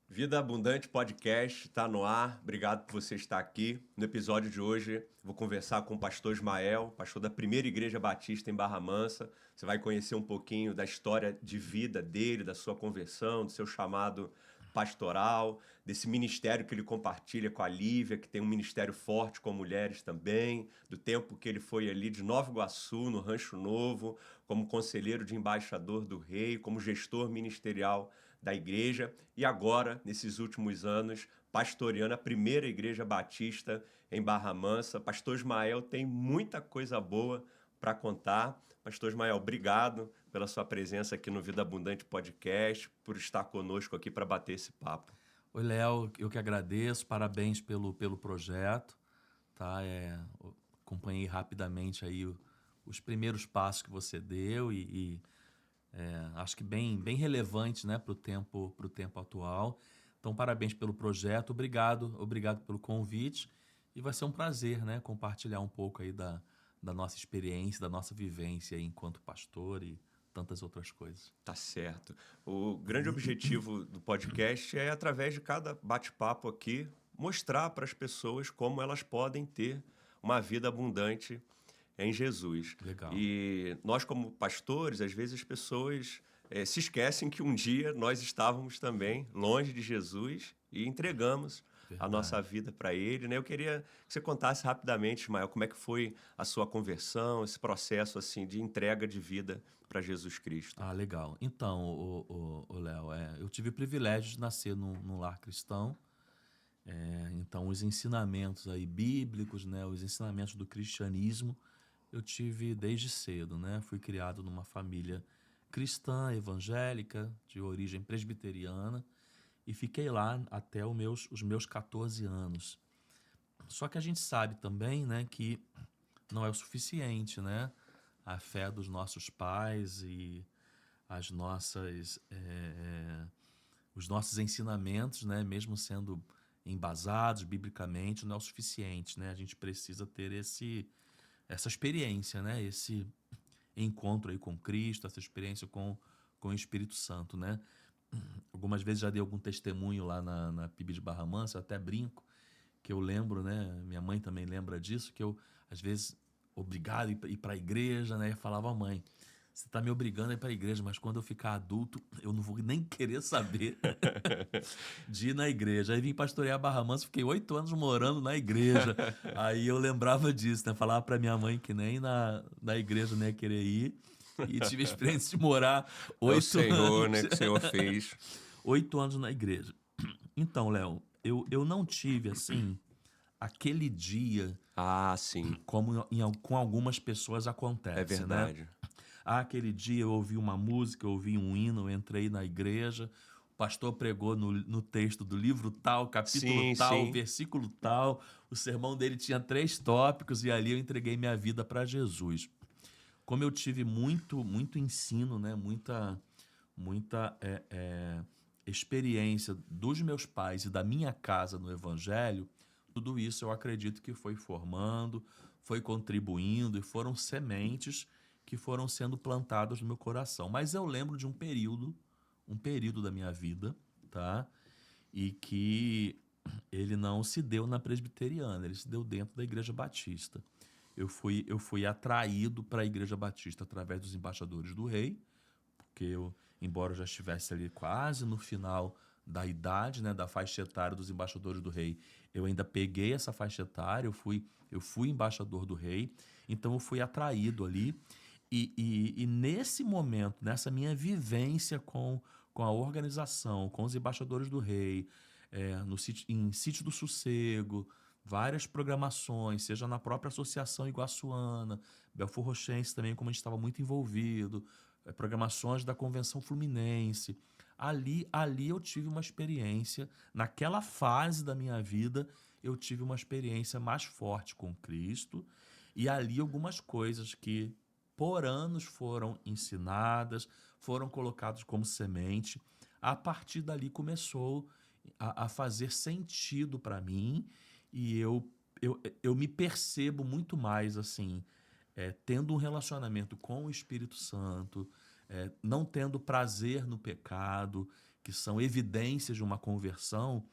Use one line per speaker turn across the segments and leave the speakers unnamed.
Vida Abundante Podcast está no ar. Obrigado por você estar aqui. No episódio de hoje, vou conversar com o pastor Ismael, pastor da Primeira Igreja Batista em Barra Mansa. Você vai conhecer um pouquinho da história de vida dele, da sua conversão, do seu chamado pastoral, desse ministério que ele compartilha com a Lívia, que tem um ministério forte com mulheres também, do tempo que ele foi ali de Nova Iguaçu, no Rancho Novo, como conselheiro de embaixador do rei, como gestor ministerial da igreja e agora, nesses últimos anos, pastoreando a Primeira Igreja Batista em Barra Mansa. Pastor Ismael tem muita coisa boa para contar. Pastor Ismael, obrigado pela sua presença aqui no Vida Abundante Podcast, por estar conosco aqui para bater esse papo.
Oi, Léo, eu que agradeço, parabéns pelo projeto, tá? Acompanhei rapidamente aí os primeiros passos que você deu e acho que bem relevante, né, pro tempo atual. Então, parabéns pelo projeto, obrigado pelo convite e vai ser um prazer, né, compartilhar um pouco aí da nossa experiência, da nossa vivência aí enquanto pastor e tantas outras coisas.
Tá certo. O grande objetivo do podcast é, através de cada bate-papo aqui, mostrar para as pessoas como elas podem ter uma vida abundante em Jesus.
Legal.
E nós, como pastores, às vezes as pessoas se esquecem que um dia nós estávamos também longe de Jesus e entregamos a nossa
Verdade.
vida para Ele, né? Eu queria que você contasse rapidamente, Ismael, como é que foi a sua conversão, esse processo assim de entrega de vida para Jesus Cristo.
Ah, legal. Então, o Léo, eu tive o privilégio de nascer num lar cristão. Então, os ensinamentos aí bíblicos, né, os ensinamentos do cristianismo, eu tive desde cedo, né? Fui criado numa família cristã, evangélica, de origem presbiteriana, e fiquei lá até os meus 14 anos. Só que a gente sabe também, né, que não é o suficiente, né? A fé dos nossos pais e as nossas, os nossos ensinamentos, né, mesmo sendo embasados biblicamente, não é o suficiente, né? A gente precisa ter essa experiência, né? Esse encontro aí com Cristo, essa experiência com o Espírito Santo, né? Algumas vezes já dei algum testemunho lá na PIB de Barra Mansa, eu até brinco, que eu lembro, né? Minha mãe também lembra disso, que eu, às vezes, obrigado a ir para a igreja, né? Eu falava, mãe, você está me obrigando a ir para a igreja, mas quando eu ficar adulto, eu não vou nem querer saber de ir na igreja. Aí vim pastorear Barra Mansa, fiquei 8 anos morando na igreja. Aí eu lembrava disso, né? Falava para minha mãe que nem na igreja não ia querer ir. E tive a experiência de morar
É o
oito
Senhor, né,
anos.
que o Senhor fez.
8 anos na igreja. Então, Léo, eu não tive, assim, aquele dia
Ah, sim,
como com algumas pessoas
é
acontece, né?
verdade.
Ah, aquele dia eu ouvi uma música, eu ouvi um hino, eu entrei na igreja, o pastor pregou no texto do livro tal, capítulo
Sim,
tal,
sim.
versículo tal, o sermão dele tinha 3 tópicos e ali eu entreguei minha vida para Jesus. Como eu tive muito ensino, né? Muita experiência dos meus pais e da minha casa no Evangelho, tudo isso eu acredito que foi formando, foi contribuindo e foram sementes que foram sendo plantadas no meu coração. Mas eu lembro de um período da minha vida, tá? E que ele não se deu na presbiteriana, ele se deu dentro da Igreja Batista. Eu fui atraído para a Igreja Batista através dos embaixadores do rei, porque eu, embora eu já estivesse ali quase no final da idade, né, da faixa etária dos embaixadores do rei, eu ainda peguei essa faixa etária, eu fui embaixador do rei, então eu fui atraído ali. E nesse momento, nessa minha vivência com a organização, com os embaixadores do rei, em Sítio do Sossego, várias programações, seja na própria Associação Iguaçuana, Belfor Roxense também, como a gente estava muito envolvido, programações da Convenção Fluminense. Ali eu tive uma experiência, naquela fase da minha vida, eu tive uma experiência mais forte com Cristo, e ali algumas coisas que por anos foram ensinadas, foram colocadas como semente. A partir dali começou a fazer sentido para mim e eu me percebo muito mais assim, tendo um relacionamento com o Espírito Santo, não tendo prazer no pecado, que são evidências de uma conversão,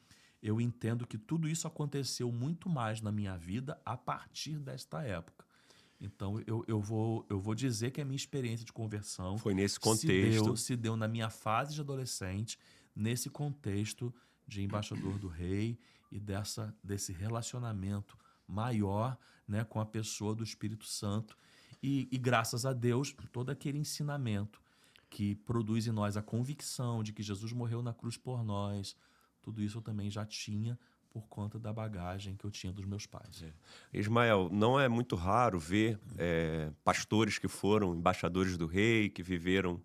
eu entendo que tudo isso aconteceu muito mais na minha vida a partir desta época. Então, eu vou dizer que a minha experiência de conversão
Foi nesse contexto.
se deu na minha fase de adolescente, nesse contexto de embaixador do rei e desse relacionamento maior, né, com a pessoa do Espírito Santo. E graças a Deus, todo aquele ensinamento que produz em nós a convicção de que Jesus morreu na cruz por nós, tudo isso eu também já tinha por conta da bagagem que eu tinha dos meus pais.
Ismael, não é muito raro ver pastores que foram embaixadores do rei, que viveram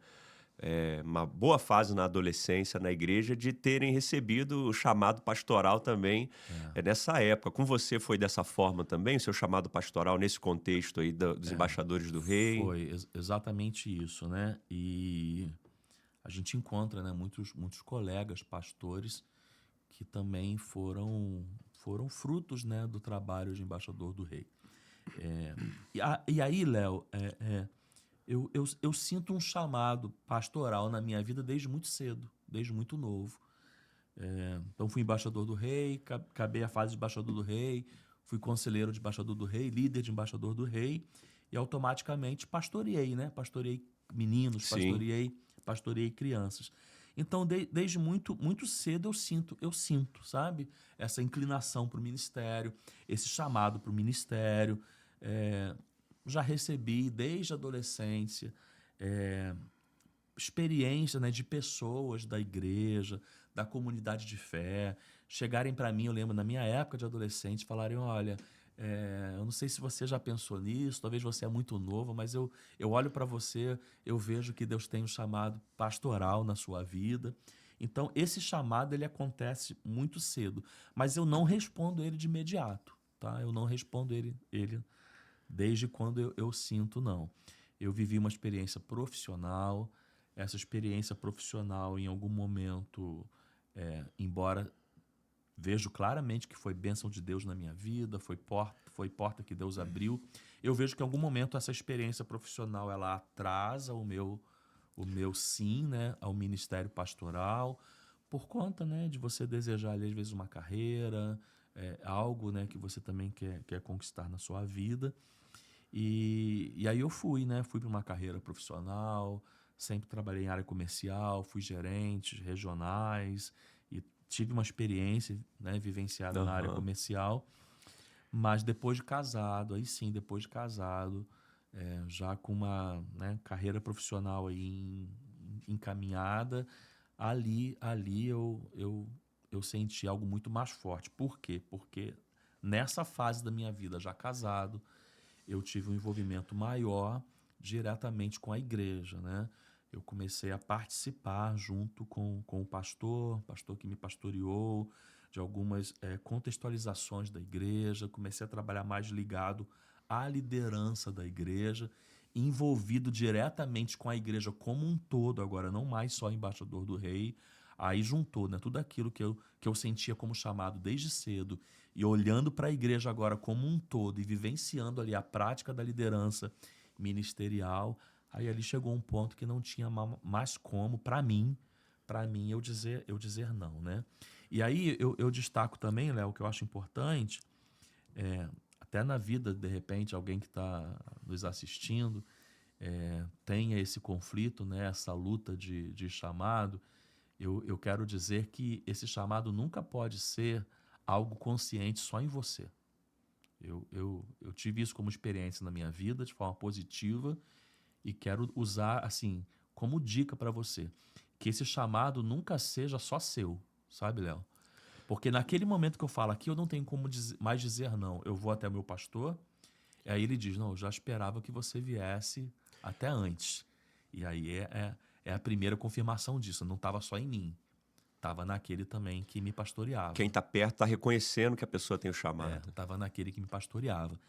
uma boa fase na adolescência na igreja, de terem recebido o chamado pastoral também nessa época. Com você foi dessa forma também, o seu chamado pastoral nesse contexto aí dos embaixadores do rei?
Foi exatamente isso, né? E a gente encontra, né, muitos colegas pastores que também foram frutos, né, do trabalho de embaixador do rei. E aí, Léo, eu sinto um chamado pastoral na minha vida desde muito cedo, desde muito novo. Então, fui embaixador do rei, acabei a fase de embaixador do rei, fui conselheiro de embaixador do rei, líder de embaixador do rei, e automaticamente pastoreei, né? Pastoreei meninos,
Sim.
pastoreei crianças. Então, desde muito cedo eu sinto, sabe? Essa inclinação para o ministério, esse chamado para o ministério. Já recebi, desde a adolescência, experiência, né, de pessoas da igreja, da comunidade de fé, chegarem para mim, eu lembro, na minha época de adolescente, falarem, olha, eu não sei se você já pensou nisso, talvez você é muito novo, mas eu olho para você, eu vejo que Deus tem um chamado pastoral na sua vida. Então, esse chamado, ele acontece muito cedo, mas eu não respondo ele de imediato, tá? Eu não respondo ele desde quando eu sinto, não. Eu vivi uma experiência profissional, essa experiência profissional, em algum momento, embora vejo claramente que foi bênção de Deus na minha vida, foi porta que Deus abriu, eu vejo que em algum momento essa experiência profissional ela atrasa o meu sim, né, ao ministério pastoral, por conta, né, de você desejar, às vezes, uma carreira, algo, né, que você também quer conquistar na sua vida. E aí eu fui, né? Fui para uma carreira profissional, sempre trabalhei em área comercial, fui gerente regionais e tive uma experiência, né, vivenciada na área
Aham.
comercial. Mas depois de casado, aí sim, depois de casado, já com uma, né, carreira profissional aí encaminhada, ali eu senti algo muito mais forte. Por quê? Porque nessa fase da minha vida, já casado, eu tive um envolvimento maior diretamente com a igreja, né? Eu comecei a participar junto com o pastor que me pastoreou, de algumas contextualizações da igreja, comecei a trabalhar mais ligado à liderança da igreja, envolvido diretamente com a igreja como um todo, agora não mais só embaixador do rei. Aí juntou, né, tudo aquilo que eu sentia como chamado desde cedo, e olhando para a igreja agora como um todo e vivenciando ali a prática da liderança ministerial, aí ali chegou um ponto que não tinha mais como, para mim eu dizer não, né? E aí eu destaco também, Léo, que eu acho importante, até na vida, de repente, alguém que está nos assistindo tenha esse conflito, né, essa luta de chamado. Eu quero dizer que esse chamado nunca pode ser algo consciente só em você. Eu tive isso como experiência na minha vida, de forma positiva, e quero usar, assim, como dica para você, que esse chamado nunca seja só seu, sabe, Léo? Porque naquele momento que eu falo aqui, eu não tenho como mais dizer não. Eu vou até o meu pastor, e aí ele diz, não, eu já esperava que você viesse até antes. E aí é a primeira confirmação disso, não estava só em mim. Estava naquele também que me pastoreava.
Quem está perto está reconhecendo que a pessoa tem o chamado.
Estava naquele que me pastoreava.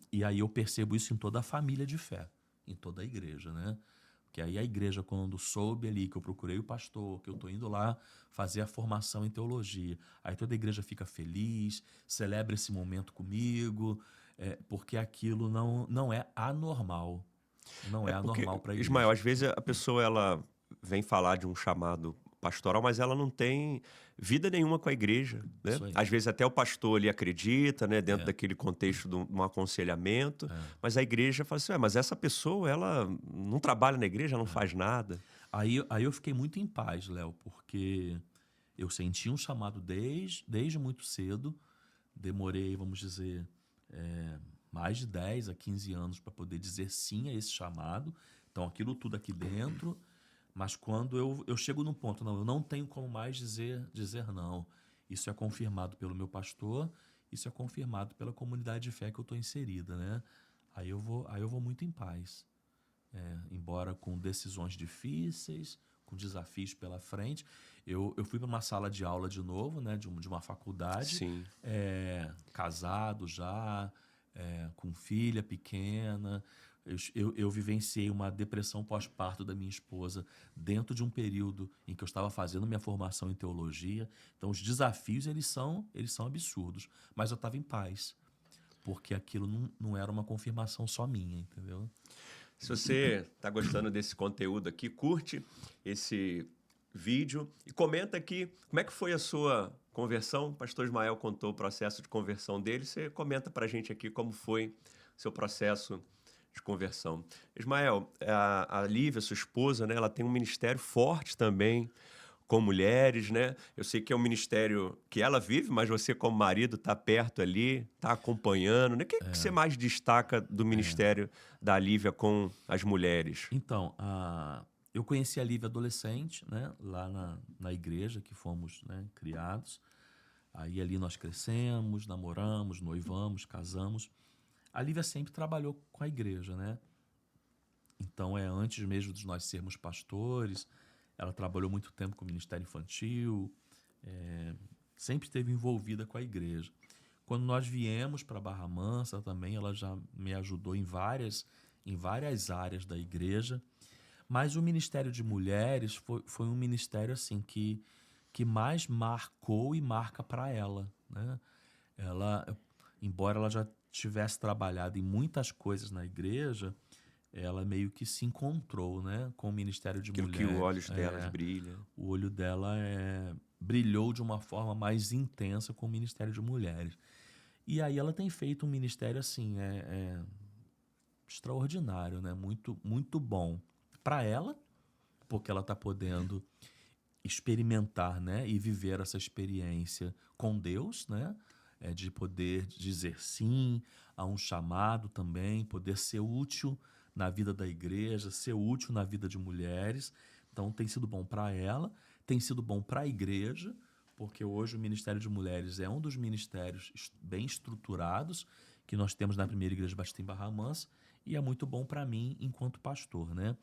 E aí eu percebo isso em toda a família de fé, em toda a igreja, né? Porque aí a igreja, quando soube ali que eu procurei o pastor, que eu estou indo lá fazer a formação em teologia, aí toda a igreja fica feliz, celebra esse momento comigo, porque aquilo não é anormal. Não é
Porque,
anormal para a
Ismael,
igreja.
às vezes a pessoa ela vem falar de um chamado pastoral, mas ela não tem vida nenhuma com a igreja, né?
Isso aí.
Às vezes até o pastor ali acredita, né, dentro
É.
daquele contexto de um aconselhamento,
É.
mas a igreja fala assim, mas essa pessoa, ela não trabalha na igreja, não faz nada.
Aí eu fiquei muito em paz, Léo, porque eu senti um chamado desde muito cedo. Demorei, vamos dizer, mais de 10 a 15 anos para poder dizer sim a esse chamado. Então, aquilo tudo aqui dentro. Mas quando eu chego num ponto, não, eu não tenho como mais dizer não. Isso é confirmado pelo meu pastor, isso é confirmado pela comunidade de fé que eu estou inserida, né? Aí eu vou muito em paz. Embora com decisões difíceis, com desafios pela frente. Eu fui para uma sala de aula de novo, né, de uma faculdade,
Sim.
casado já, com filha pequena. Eu vivenciei uma depressão pós-parto da minha esposa dentro de um período em que eu estava fazendo minha formação em teologia. Então, os desafios, eles são absurdos. Mas eu estava em paz, porque aquilo não era uma confirmação só minha, entendeu?
Se você está gostando desse conteúdo aqui, curte esse vídeo e comenta aqui como é que foi a sua conversão. O pastor Ismael contou o processo de conversão dele. Você comenta para a gente aqui como foi o seu processo de conversão. Ismael, a Lívia, sua esposa, né, ela tem um ministério forte também com mulheres, né? Eu sei que é um ministério que ela vive, mas você como marido está perto ali, está acompanhando, né? O que você mais destaca do ministério da Lívia com as mulheres?
Então, eu conheci a Lívia adolescente, né, lá na igreja que fomos, né, criados. Aí ali nós crescemos, namoramos, noivamos, casamos. A Lívia sempre trabalhou com a igreja, né? Então, antes mesmo de nós sermos pastores, ela trabalhou muito tempo com o Ministério Infantil, sempre esteve envolvida com a igreja. Quando nós viemos para Barra Mansa também, ela já me ajudou em várias áreas da igreja. Mas o Ministério de Mulheres foi um ministério assim que mais marcou e marca para ela, né? Ela, embora ela já tivesse trabalhado em muitas coisas na igreja, ela meio que se encontrou, né, com o Ministério de
Aquilo que os
Mulheres.
olhos delas brilham.
O olho dela brilhou de uma forma mais intensa com o Ministério de Mulheres. E aí ela tem feito um ministério assim, extraordinário, né? Muito, muito bom para ela, porque ela está podendo experimentar, né, e viver essa experiência com Deus, né, de poder dizer sim a um chamado também, poder ser útil na vida da igreja, ser útil na vida de mulheres. Então tem sido bom para ela, tem sido bom para a igreja, porque hoje o Ministério de Mulheres é um dos ministérios bem estruturados que nós temos na Primeira Igreja Batista em Barra Mansa, e é muito bom para mim enquanto pastor, né?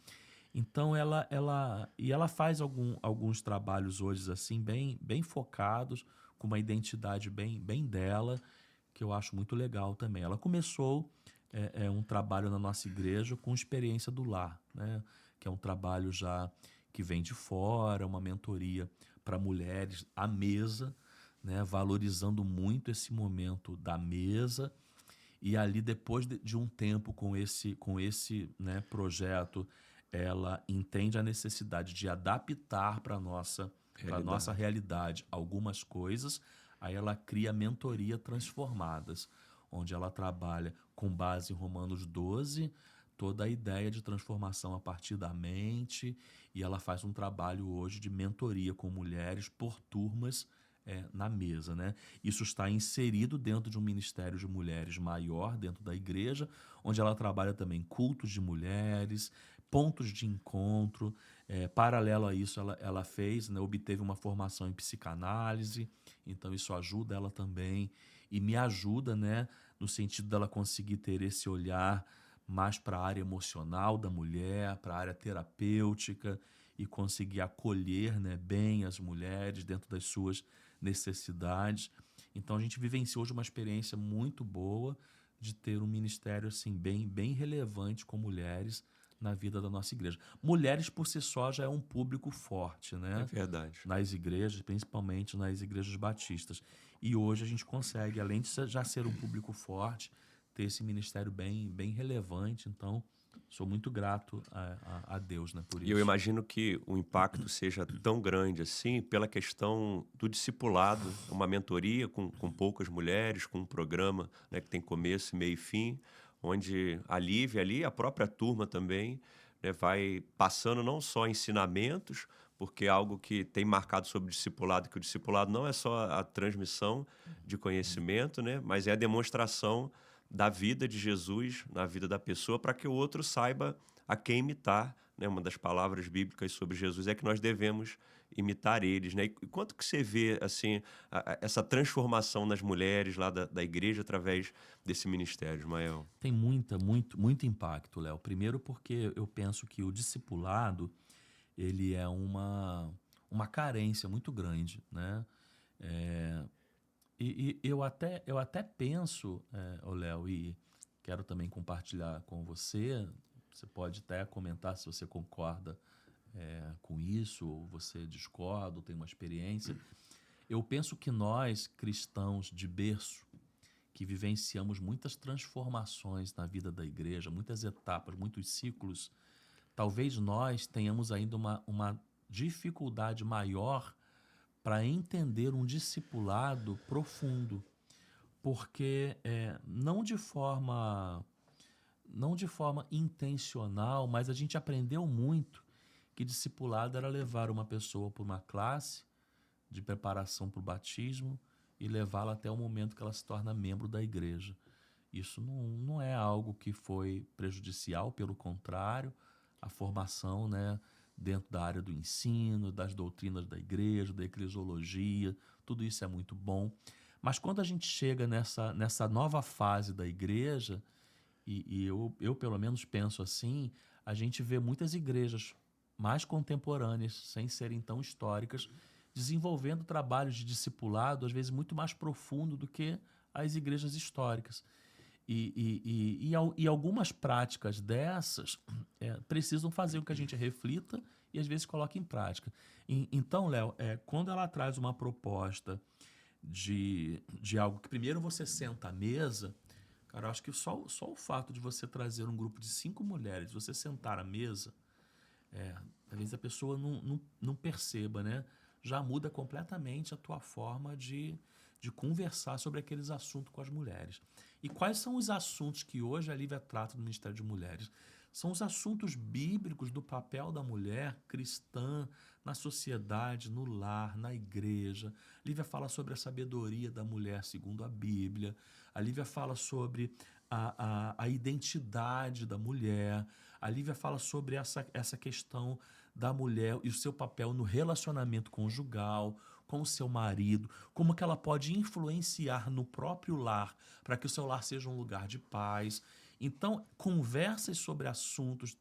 Então ela faz alguns trabalhos hoje assim bem focados, com uma identidade bem dela, que eu acho muito legal também. Ela começou um trabalho na nossa igreja com experiência do lar, né? Que é um trabalho já que vem de fora, uma mentoria para mulheres à mesa, né? Valorizando muito esse momento da mesa. E ali, depois de um tempo com esse, né, projeto, ela entende a necessidade de adaptar para a nossa realidade algumas coisas. Aí ela cria mentoria transformadas, onde ela trabalha com base em Romanos 12, toda a ideia de transformação a partir da mente, e ela faz um trabalho hoje de mentoria com mulheres por turmas na mesa, né? Isso está inserido dentro de um ministério de mulheres maior dentro da igreja, onde ela trabalha também cultos de mulheres, pontos de encontro. Paralelo a isso, ela fez, né, obteve uma formação em psicanálise, então isso ajuda ela também e me ajuda, né, no sentido dela conseguir ter esse olhar mais para a área emocional da mulher, para a área terapêutica, e conseguir acolher, né, bem as mulheres dentro das suas necessidades. Então a gente vivenciou hoje uma experiência muito boa de ter um ministério assim bem relevante com mulheres na vida da nossa igreja. Mulheres por si só já é um público forte,
É
né?
verdade.
Nas igrejas, principalmente nas igrejas batistas. E hoje a gente consegue, além de já ser um público forte, ter esse ministério bem relevante. Então, sou muito grato a Deus, né, por
E eu
isso.
imagino que o impacto seja tão grande assim pela questão do discipulado, uma mentoria com poucas mulheres, com um programa, né, que tem começo, meio e fim, onde a Lívia ali, a própria turma também, né, vai passando não só ensinamentos, porque é algo que tem marcado sobre o discipulado, que o discipulado não é só a transmissão de conhecimento, né, mas é a demonstração da vida de Jesus na vida da pessoa para que o outro saiba a quem imitar, né? Uma das palavras bíblicas sobre Jesus é que nós devemos imitar eles, né? E quanto que você vê assim essa transformação nas mulheres lá da igreja através desse ministério, Ismael?
Tem muito impacto, Léo. Primeiro porque eu penso que o discipulado, ele é uma carência muito grande, né? É, e eu até penso, ô Léo, e quero também compartilhar com você, você pode até comentar se você concorda com isso, ou você discorda, ou tem uma experiência. Eu penso que nós, cristãos de berço, que vivenciamos muitas transformações na vida da igreja, muitas etapas, muitos ciclos, talvez nós tenhamos ainda uma dificuldade maior para entender um discipulado profundo, porque não de forma intencional, mas a gente aprendeu muito que discipulado era levar uma pessoa para uma classe de preparação para o batismo e levá-la até o momento que ela se torna membro da igreja. Isso não é algo que foi prejudicial, pelo contrário, a formação, né, dentro da área do ensino, das doutrinas da igreja, da eclesiologia, tudo isso é muito bom. Mas quando a gente chega nessa nova fase da igreja, e eu pelo menos penso assim, a gente vê muitas igrejas mais contemporâneas, sem serem tão históricas, desenvolvendo trabalhos de discipulado, às vezes muito mais profundo do que as igrejas históricas. E algumas práticas dessas precisam fazer com que a gente reflita e às vezes coloque em prática. Então, Léo, quando ela traz uma proposta de algo que primeiro você senta à mesa, cara, eu acho que só o fato de você trazer um grupo de 5 mulheres, você sentar à mesa, às vezes a pessoa não perceba, né? Já muda completamente a tua forma de conversar sobre aqueles assuntos com as mulheres. E quais são os assuntos que hoje a Lívia trata no Ministério de Mulheres? São os assuntos bíblicos do papel da mulher cristã na sociedade, no lar, na igreja. A Lívia fala sobre a sabedoria da mulher segundo a Bíblia. A Lívia fala sobre a identidade da mulher. A Lívia fala sobre essa questão da mulher e o seu papel no relacionamento conjugal, com o seu marido, como que ela pode influenciar no próprio lar para que o seu lar seja um lugar de paz. Então, conversas sobre assuntos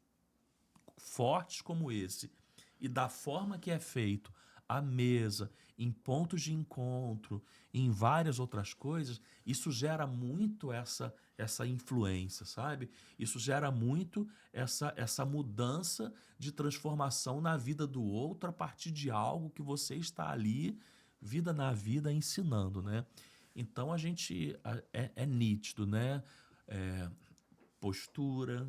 fortes como esse e da forma que é feito à mesa, em pontos de encontro, em várias outras coisas, isso gera muito essa influência, sabe? Isso gera muito essa mudança de transformação na vida do outro a partir de algo que você está ali, vida na vida, ensinando, né? Então a gente é nítido, né? Postura,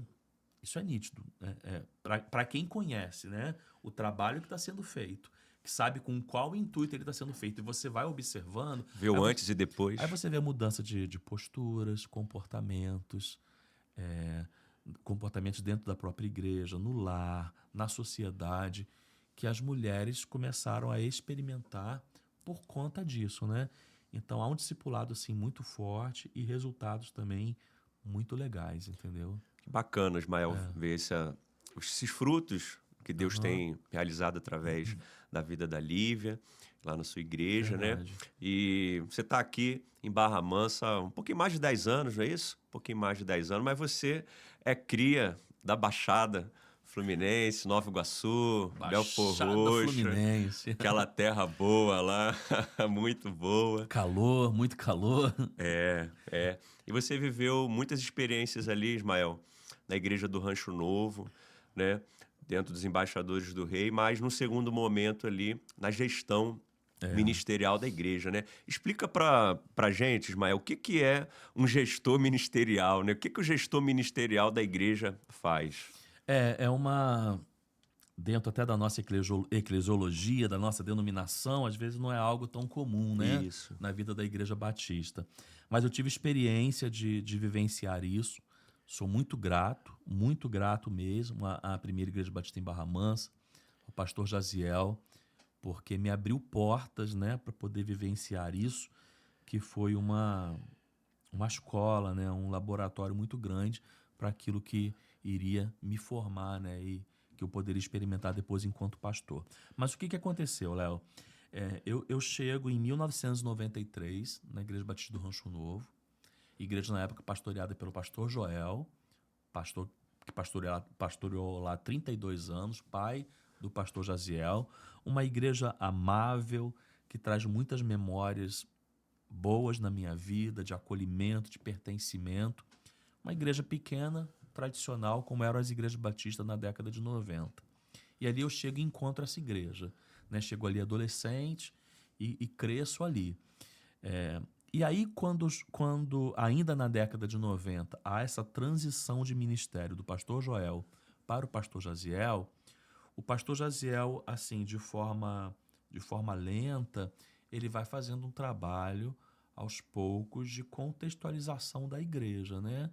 isso é nítido, né? Para quem conhece, né, o trabalho que está sendo feito, que sabe com qual intuito ele está sendo feito, e você vai observando.
Ver o antes e depois.
Aí você vê a mudança de posturas, comportamentos dentro da própria igreja, no lar, na sociedade, que as mulheres começaram a experimentar por conta disso, né? Então há um discipulado assim muito forte e resultados também muito legais, entendeu?
Que bacana, Ismael, ver esses frutos que Deus tem realizado através da vida da Lívia, lá na sua igreja, né?
Verdade.
E você está aqui em Barra Mansa há um pouquinho mais de 10 anos, não é isso? Um pouquinho mais de 10 anos, mas você é cria da Baixada Fluminense, Nova Iguaçu, Belfor
Baixada
Roxo,
Fluminense.
aquela terra boa lá, muito boa.
Calor, muito calor.
É. E você viveu muitas experiências ali, Ismael, na Igreja do Rancho Novo, né? Dentro dos embaixadores do rei, mas no segundo momento ali, na gestão ministerial da igreja, né? Explica pra gente, Ismael, o que é um gestor ministerial, né? O que o gestor ministerial da igreja faz?
É uma. Dentro até da nossa eclesiologia, da nossa denominação, às vezes não é algo tão comum, né?
Isso.
Na vida da Igreja Batista. Mas eu tive experiência de vivenciar isso. Sou muito grato mesmo à primeira Igreja Batista em Barra Mansa, ao pastor Jaziel, porque me abriu portas, né, para poder vivenciar isso, que foi uma escola, né, um laboratório muito grande para aquilo que iria me formar, né, e que eu poderia experimentar depois enquanto pastor. Mas o que aconteceu, Léo? Eu chego em 1993 na Igreja Batista do Rancho Novo, igreja na época pastoreada pelo pastor Joel, pastor que pastoreou lá 32 anos, pai do pastor Jaziel, uma igreja amável, que traz muitas memórias boas na minha vida, de acolhimento, de pertencimento. Uma igreja pequena, tradicional, como eram as igrejas batistas na década de 90. E ali eu chego e encontro essa igreja. Né? Chego ali adolescente e cresço ali. E aí, quando ainda na década de 90, há essa transição de ministério do pastor Joel para o pastor Jaziel, assim, de forma lenta, ele vai fazendo um trabalho aos poucos de contextualização da igreja, né?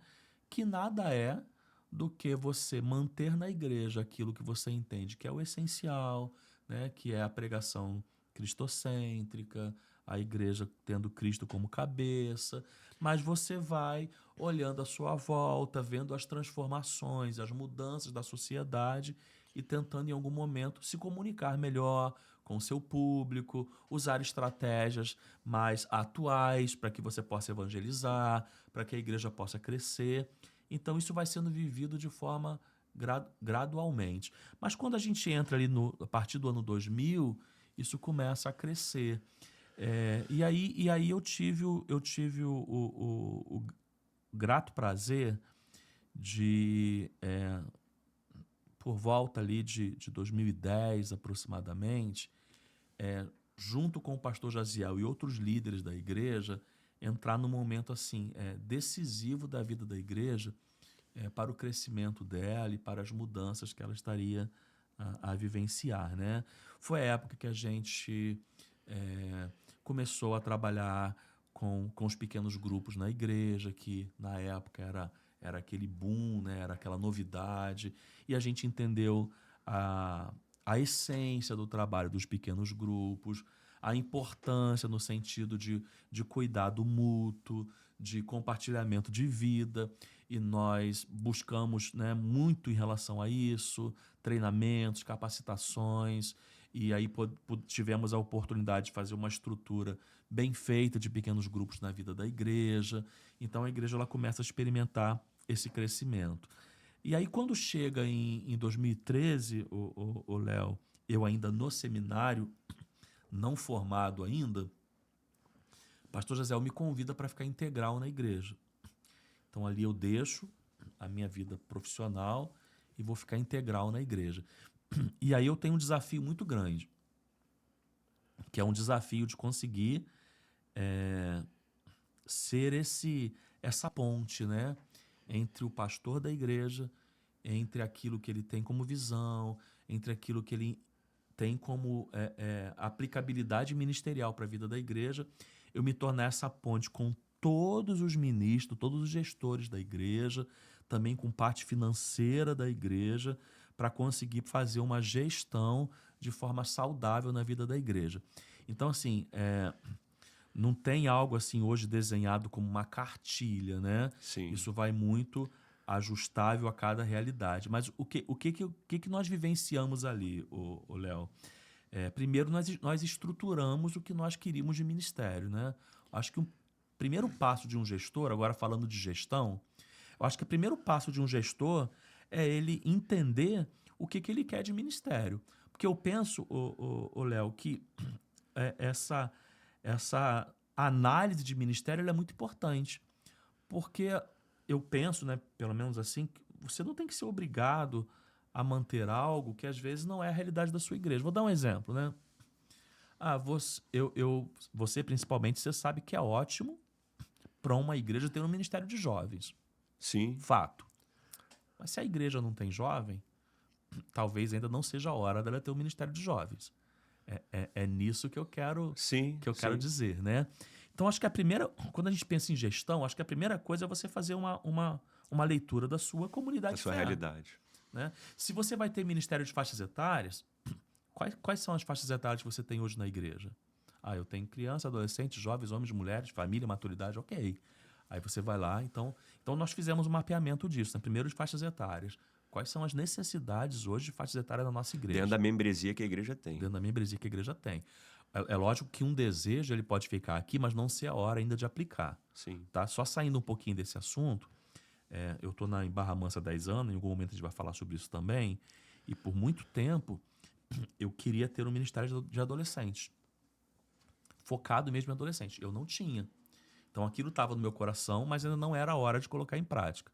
Que nada é do que você manter na igreja aquilo que você entende que é o essencial, né? Que é a pregação cristocêntrica, a igreja tendo Cristo como cabeça, mas você vai olhando à sua volta, vendo as transformações, as mudanças da sociedade e tentando em algum momento se comunicar melhor com o seu público, usar estratégias mais atuais para que você possa evangelizar, para que a igreja possa crescer. Então isso vai sendo vivido de forma gradualmente. Mas quando a gente entra ali a partir do ano 2000, isso começa a crescer. E aí eu tive o grato prazer de, por volta ali de 2010 aproximadamente, junto com o pastor Jaziel e outros líderes da igreja, entrar num momento assim decisivo da vida da igreja, para o crescimento dela e para as mudanças que ela estaria a vivenciar, né? Foi a época que a gente começou a trabalhar com os pequenos grupos na igreja, que na época era aquele boom, né? Era aquela novidade, e a gente entendeu a essência do trabalho dos pequenos grupos, a importância no sentido de cuidado mútuo, de compartilhamento de vida, e nós buscamos, né, muito em relação a isso, treinamentos, capacitações, e aí tivemos a oportunidade de fazer uma estrutura bem feita de pequenos grupos na vida da igreja. Então a igreja ela começa a experimentar esse crescimento. E aí quando chega em 2013, o Léo, eu ainda no seminário, não formado ainda, o pastor Jaziel me convida para ficar integral na igreja. Então ali eu deixo a minha vida profissional e vou ficar integral na igreja. E aí eu tenho um desafio muito grande, que é um desafio de conseguir ser essa ponte, né, entre o pastor da igreja, entre aquilo que ele tem como visão, entre aquilo que ele tem como aplicabilidade ministerial para a vida da igreja, eu me tornar essa ponte com todos os ministros, todos os gestores da igreja, também com parte financeira da igreja, para conseguir fazer uma gestão de forma saudável na vida da igreja. Então, assim, não tem algo assim hoje desenhado como uma cartilha, né?
Sim.
Isso vai muito ajustável a cada realidade. Mas o que nós vivenciamos ali, o Léo? Primeiro, nós estruturamos o que nós queríamos de ministério, né? Acho que o primeiro passo de um gestor, agora falando de gestão, eu acho que o primeiro passo de um gestor é ele entender o que ele quer de ministério. Porque eu penso, Léo, que essa análise de ministério ela é muito importante. Porque eu penso, né, pelo menos assim, que você não tem que ser obrigado a manter algo que às vezes não é a realidade da sua igreja. Vou dar um exemplo, né? Você principalmente, você sabe que é ótimo para uma igreja ter um ministério de jovens.
Sim.
Fato. Mas se a igreja não tem jovem, talvez ainda não seja a hora dela ter um ministério de jovens. É nisso que eu quero,
Sim,
quero
sim.
dizer, né? Então, acho que quando a gente pensa em gestão, acho que a primeira coisa é você fazer uma leitura da sua comunidade
Da
de
sua
fé,
realidade.
né? Se você vai ter ministério de faixas etárias, quais são as faixas etárias que você tem hoje na igreja? Eu tenho criança, adolescente, jovens, homens, mulheres, família, maturidade, ok. Aí você vai lá, então nós fizemos um mapeamento disso, né? Primeiro de faixas etárias. Quais são as necessidades hoje de faixas etárias da nossa igreja?
Dentro da membresia que a igreja tem.
Dentro da membresia que a igreja tem. É lógico que um desejo ele pode ficar aqui, mas não ser a hora ainda de aplicar.
Sim.
Tá? Só saindo um pouquinho desse assunto, eu estou em Barra Mansa há 10 anos, em algum momento a gente vai falar sobre isso também, e por muito tempo eu queria ter um ministério de adolescentes, focado mesmo em adolescentes. Eu não tinha. Então aquilo estava no meu coração, mas ainda não era a hora de colocar em prática.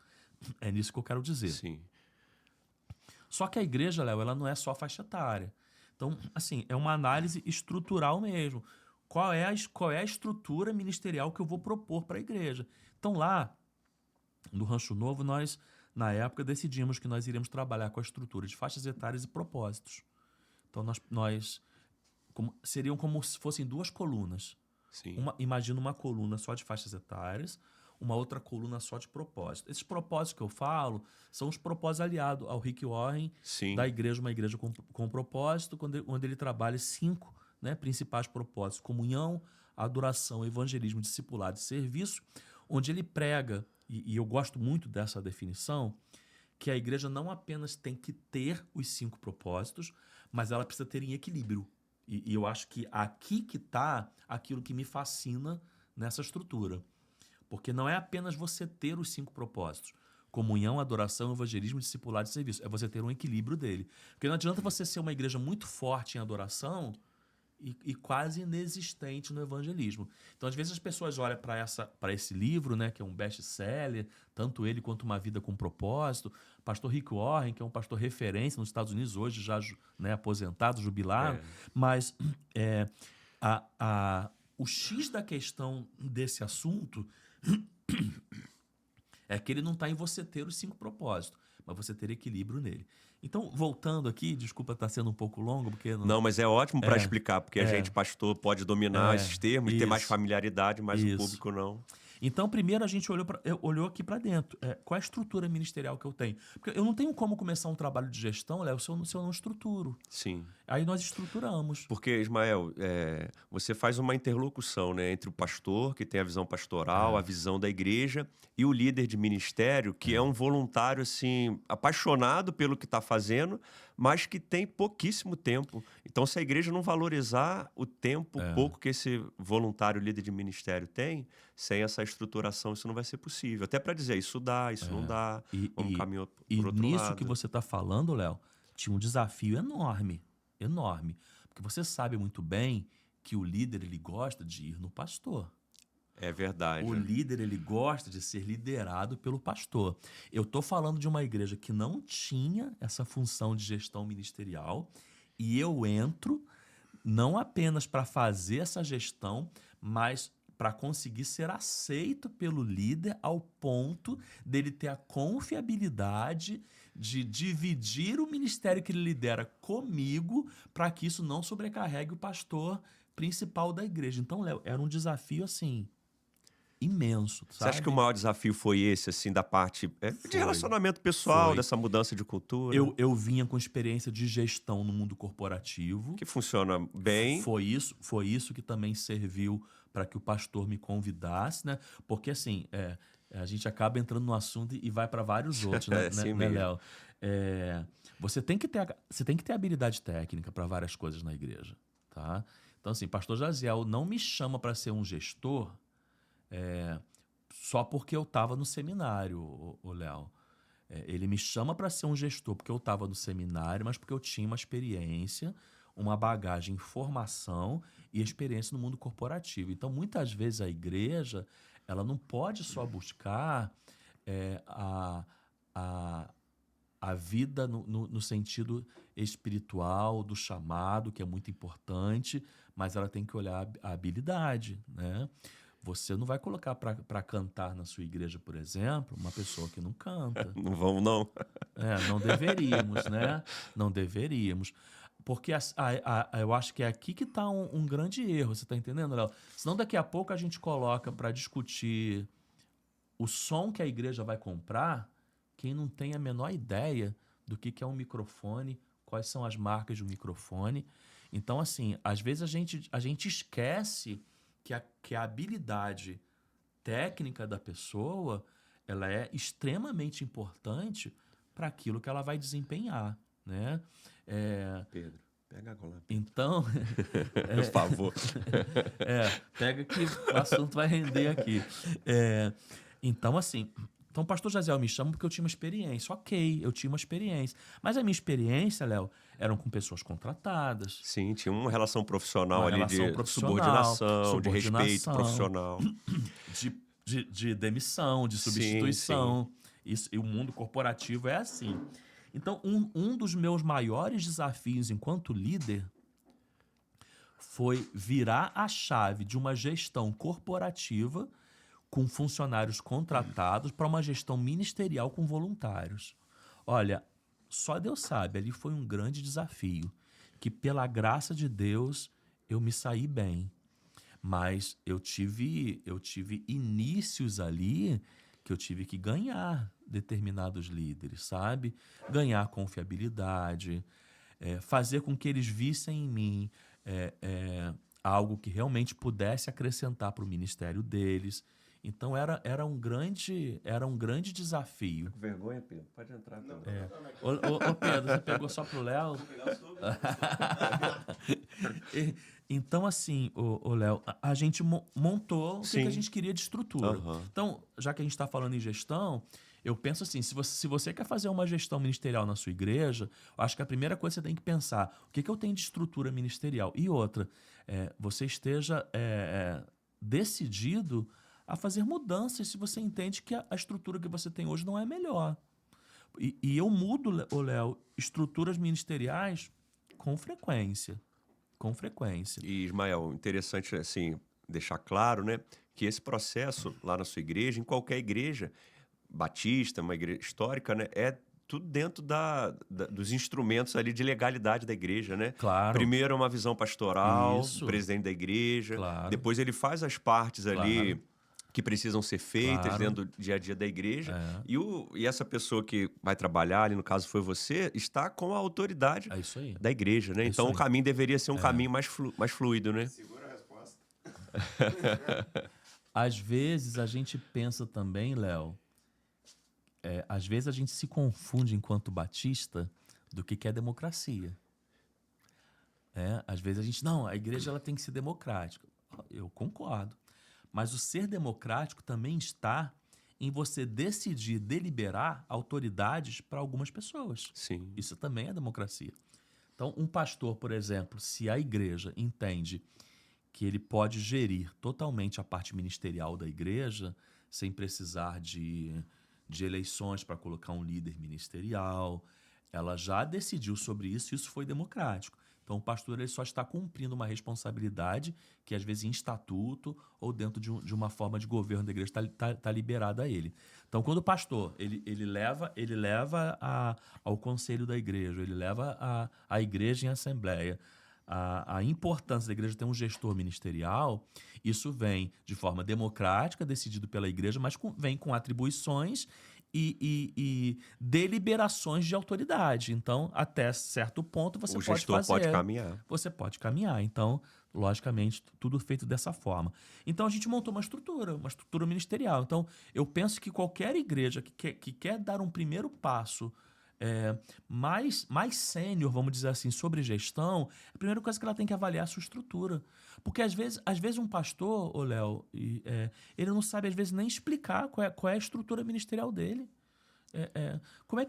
É nisso que eu quero dizer.
Sim.
Só que a igreja, Léo, ela não é só faixa etária. Então, assim, é uma análise estrutural mesmo. Qual é a estrutura ministerial que eu vou propor para a igreja? Então, lá, no Rancho Novo, nós, na época, decidimos que nós iríamos trabalhar com a estrutura de faixas etárias e propósitos. Então, seriam como se fossem duas colunas.
Sim.
Imagina uma coluna só de faixas etárias, uma outra coluna só de propósito. Esses propósitos que eu falo são os propósitos aliados ao Rick Warren,
Sim.
da igreja, uma igreja com propósito, onde ele trabalha 5, né, principais propósitos: comunhão, adoração, evangelismo, discipulado e serviço, onde ele prega, e eu gosto muito dessa definição, que a igreja não apenas tem que ter os 5 propósitos, mas ela precisa ter em equilíbrio. E eu acho que aqui que está aquilo que me fascina nessa estrutura. Porque não é apenas você ter os 5 propósitos: comunhão, adoração, evangelismo, discipulado e serviço. É você ter um equilíbrio dele. Porque não adianta você ser uma igreja muito forte em adoração e quase inexistente no evangelismo. Então, às vezes, as pessoas olham para esse livro, né, que é um best-seller, tanto ele quanto Uma Vida com Propósito. Pastor Rick Warren, que é um pastor referência nos Estados Unidos hoje, já, né, aposentado, jubilado. Mas o X da questão desse assunto é que ele não está em você ter os 5 propósitos, mas você ter equilíbrio nele. Então, voltando aqui, desculpa estar sendo um pouco longo, porque...
Não, mas é ótimo para explicar, porque a gente, pastor, pode dominar esses termos e ter mais familiaridade, mas o público não.
Então, primeiro a gente olhou aqui para dentro. Qual é a estrutura ministerial que eu tenho? Porque eu não tenho como começar um trabalho de gestão, Léo, se eu não estruturo.
Sim.
Aí nós estruturamos.
Porque, Ismael, você faz uma interlocução, né, entre o pastor, que tem a visão pastoral, a visão da igreja, e o líder de ministério, que é um voluntário assim, apaixonado pelo que está fazendo, mas que tem pouquíssimo tempo. Então, se a igreja não valorizar o tempo pouco que esse voluntário líder de ministério tem, sem essa estruturação, isso não vai ser possível. Até para dizer, isso dá, isso não dá, vamos caminhar por outro lado.
E nisso que você está falando, Léo, tinha um desafio enorme. Enorme. Porque você sabe muito bem que o líder ele gosta de ir no pastor.
É verdade.
O líder ele gosta de ser liderado pelo pastor. Eu estou falando de uma igreja que não tinha essa função de gestão ministerial e eu entro não apenas para fazer essa gestão, mas para conseguir ser aceito pelo líder ao ponto dele ter a confiabilidade de dividir o ministério que ele lidera comigo para que isso não sobrecarregue o pastor principal da igreja. Então, Léo, era um desafio assim imenso, sabe?
Você acha que o maior desafio foi esse, assim, da parte de relacionamento pessoal, dessa mudança de cultura?
Eu vinha com experiência de gestão no mundo corporativo.
Que funciona bem.
Foi isso que também serviu para que o pastor me convidasse, né? Porque, assim, a gente acaba entrando no assunto e vai para vários outros, né,
assim
né Léo? Você tem que ter habilidade técnica para várias coisas na igreja, tá? Então, assim, pastor Jaziel não me chama para ser um gestor só porque eu estava no seminário, o Léo. Ele me chama para ser um gestor porque eu estava no seminário, mas porque eu tinha uma experiência, uma bagagem em formação e experiência no mundo corporativo. Então, muitas vezes a igreja ela não pode só buscar a vida no sentido espiritual do chamado, que é muito importante, mas ela tem que olhar a habilidade, né? Você não vai colocar para cantar na sua igreja, por exemplo, uma pessoa que não canta.
Não vamos, não.
Não deveríamos, né? Não deveríamos. Porque eu acho que é aqui que está um grande erro, você está entendendo, Léo? Senão daqui a pouco a gente coloca para discutir o som que a igreja vai comprar, quem não tem a menor ideia do que é um microfone, quais são as marcas de um microfone. Então, assim, às vezes a gente esquece que a habilidade técnica da pessoa ela é extremamente importante para aquilo que ela vai desempenhar, né?
Pedro, pega a cola.
Então,
Por favor.
pega que o assunto vai render aqui. Então, assim, então o pastor Jaziel me chama porque eu tinha uma experiência. Ok, eu tinha uma experiência. Mas a minha experiência, Léo, eram com pessoas contratadas.
Sim, tinha uma relação profissional
Uma
ali
relação
de
profissional,
de respeito profissional.
De demissão, de substituição. Isso, e o mundo corporativo é assim. Então, um dos meus maiores desafios enquanto líder foi virar a chave de uma gestão corporativa com funcionários contratados para uma gestão ministerial com voluntários. Olha, só Deus sabe, ali foi um grande desafio, que pela graça de Deus eu me saí bem. Mas eu tive inícios ali que eu tive que ganhar determinados líderes, sabe? Ganhar confiabilidade, fazer com que eles vissem em mim algo que realmente pudesse acrescentar para o ministério deles. Então era um grande desafio.
Com vergonha, Pedro? Pode entrar. Não,
Ô Pedro, você pegou só pro Léo? Então, assim, o Léo, a gente montou o que a gente queria de estrutura. Então, já que a gente está falando em gestão, eu penso assim, se você quer fazer uma gestão ministerial na sua igreja, eu acho que a primeira coisa que você tem que pensar, o que eu tenho de estrutura ministerial? E outra, você esteja decidido a fazer mudanças se você entende que a estrutura que você tem hoje não é melhor. E eu mudo, Léo, estruturas ministeriais com frequência. Com frequência.
E, Ismael, interessante assim, deixar claro, né, que esse processo lá na sua igreja, em qualquer igreja batista, uma igreja histórica, né, é tudo dentro dos instrumentos ali de legalidade da igreja, né?
Claro.
Primeiro é uma visão pastoral, do presidente da igreja,
claro.
Depois ele faz as partes ali que precisam ser feitas dentro do dia a dia da igreja. E essa pessoa que vai trabalhar, ali no caso foi você, está com a autoridade da igreja, né? Então o caminho deveria ser um caminho mais fluido, né?
Segura a resposta.
Às vezes a gente pensa também, Léo, às vezes a gente se confunde enquanto batista do que é democracia. Às vezes a gente, não, a igreja ela tem que ser democrática. Eu concordo. Mas o ser democrático também está em você decidir deliberar autoridades para algumas pessoas.
Sim.
Isso também é democracia. Então, um pastor, por exemplo, se a igreja entende que ele pode gerir totalmente a parte ministerial da igreja, sem precisar de eleições para colocar um líder ministerial, ela já decidiu sobre isso e isso foi democrático. Então, o pastor ele só está cumprindo uma responsabilidade que, às vezes, em estatuto ou dentro de uma forma de governo da igreja está liberada a ele. Então, quando o pastor ele leva ao conselho da igreja, ele leva a igreja em assembleia, a importância da igreja ter um gestor ministerial, isso vem de forma democrática, decidido pela igreja, mas vem com atribuições e deliberações de autoridade. Então, até certo ponto, você pode fazer. O gestor
pode caminhar.
Você pode caminhar. Então, logicamente, tudo feito dessa forma. Então, a gente montou uma estrutura ministerial. Então, eu penso que qualquer igreja que quer dar um primeiro passo mais sênior, vamos dizer assim, sobre gestão, a primeira coisa que ela tem que avaliar é a sua estrutura. Porque, às vezes um pastor, Léo, ele não sabe, às vezes, nem explicar qual é a estrutura ministerial dele. Como é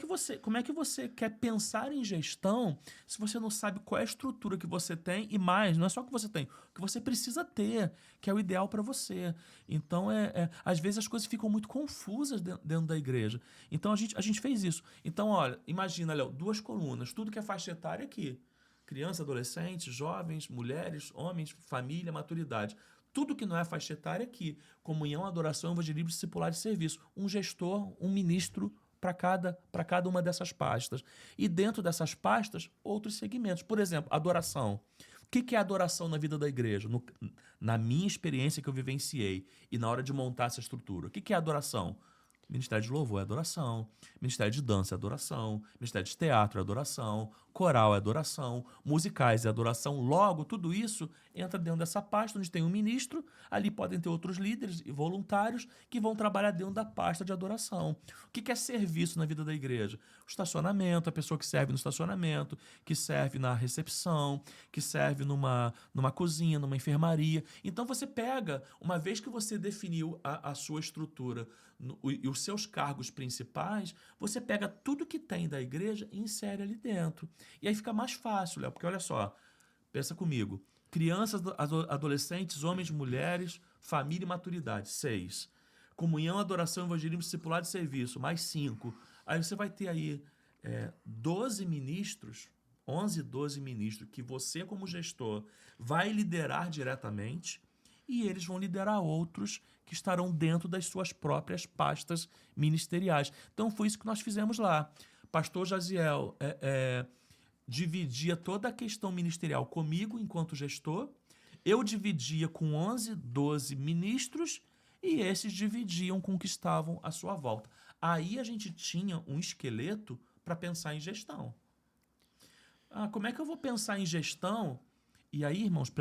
que você quer pensar em gestão se você não sabe qual é a estrutura que você tem e mais, não é só o que você tem, o que você precisa ter, que é o ideal para você. Então, às vezes as coisas ficam muito confusas dentro da igreja. Então, a gente fez isso. Então, olha, imagina, Léo, 2 colunas, tudo que é faixa etária aqui. Criança, adolescente, jovens, mulheres, homens, família, maturidade. tudo que não é faixa etária aqui. Comunhão, adoração, evangelismo, discipulado e serviço. Um gestor, um ministro para cada uma dessas pastas. E dentro dessas pastas, outros segmentos. Por exemplo, adoração. O que é adoração na vida da igreja? Na minha experiência que eu vivenciei e na hora de montar essa estrutura. O que é adoração? Ministério de louvor é adoração, ministério de dança é adoração, ministério de teatro é adoração, coral é adoração, musicais é adoração. Logo, tudo isso entra dentro dessa pasta onde tem um ministro, ali podem ter outros líderes e voluntários que vão trabalhar dentro da pasta de adoração. O que é serviço na vida da igreja? O estacionamento, a pessoa que serve no estacionamento, que serve na recepção, que serve numa cozinha, numa enfermaria. Então você pega, uma vez que você definiu a sua estrutura e os seus cargos principais, você pega tudo que tem da igreja e insere ali dentro. E aí fica mais fácil, Léo, porque olha só, pensa comigo, crianças, adolescentes, homens, mulheres, família e maturidade, 6. Comunhão, adoração, evangelismo, discipulado e serviço, mais 5. Aí você vai ter aí 12 ministros, 11, 12 ministros, que você como gestor vai liderar diretamente e eles vão liderar outros que estarão dentro das suas próprias pastas ministeriais. Então foi isso que nós fizemos lá. Pastor Jaziel dividia toda a questão ministerial comigo enquanto gestor, eu dividia com 11, 12 ministros e esses dividiam com o que estavam à sua volta. Aí a gente tinha um esqueleto para pensar em gestão. Como é que eu vou pensar em gestão? E aí, irmãos,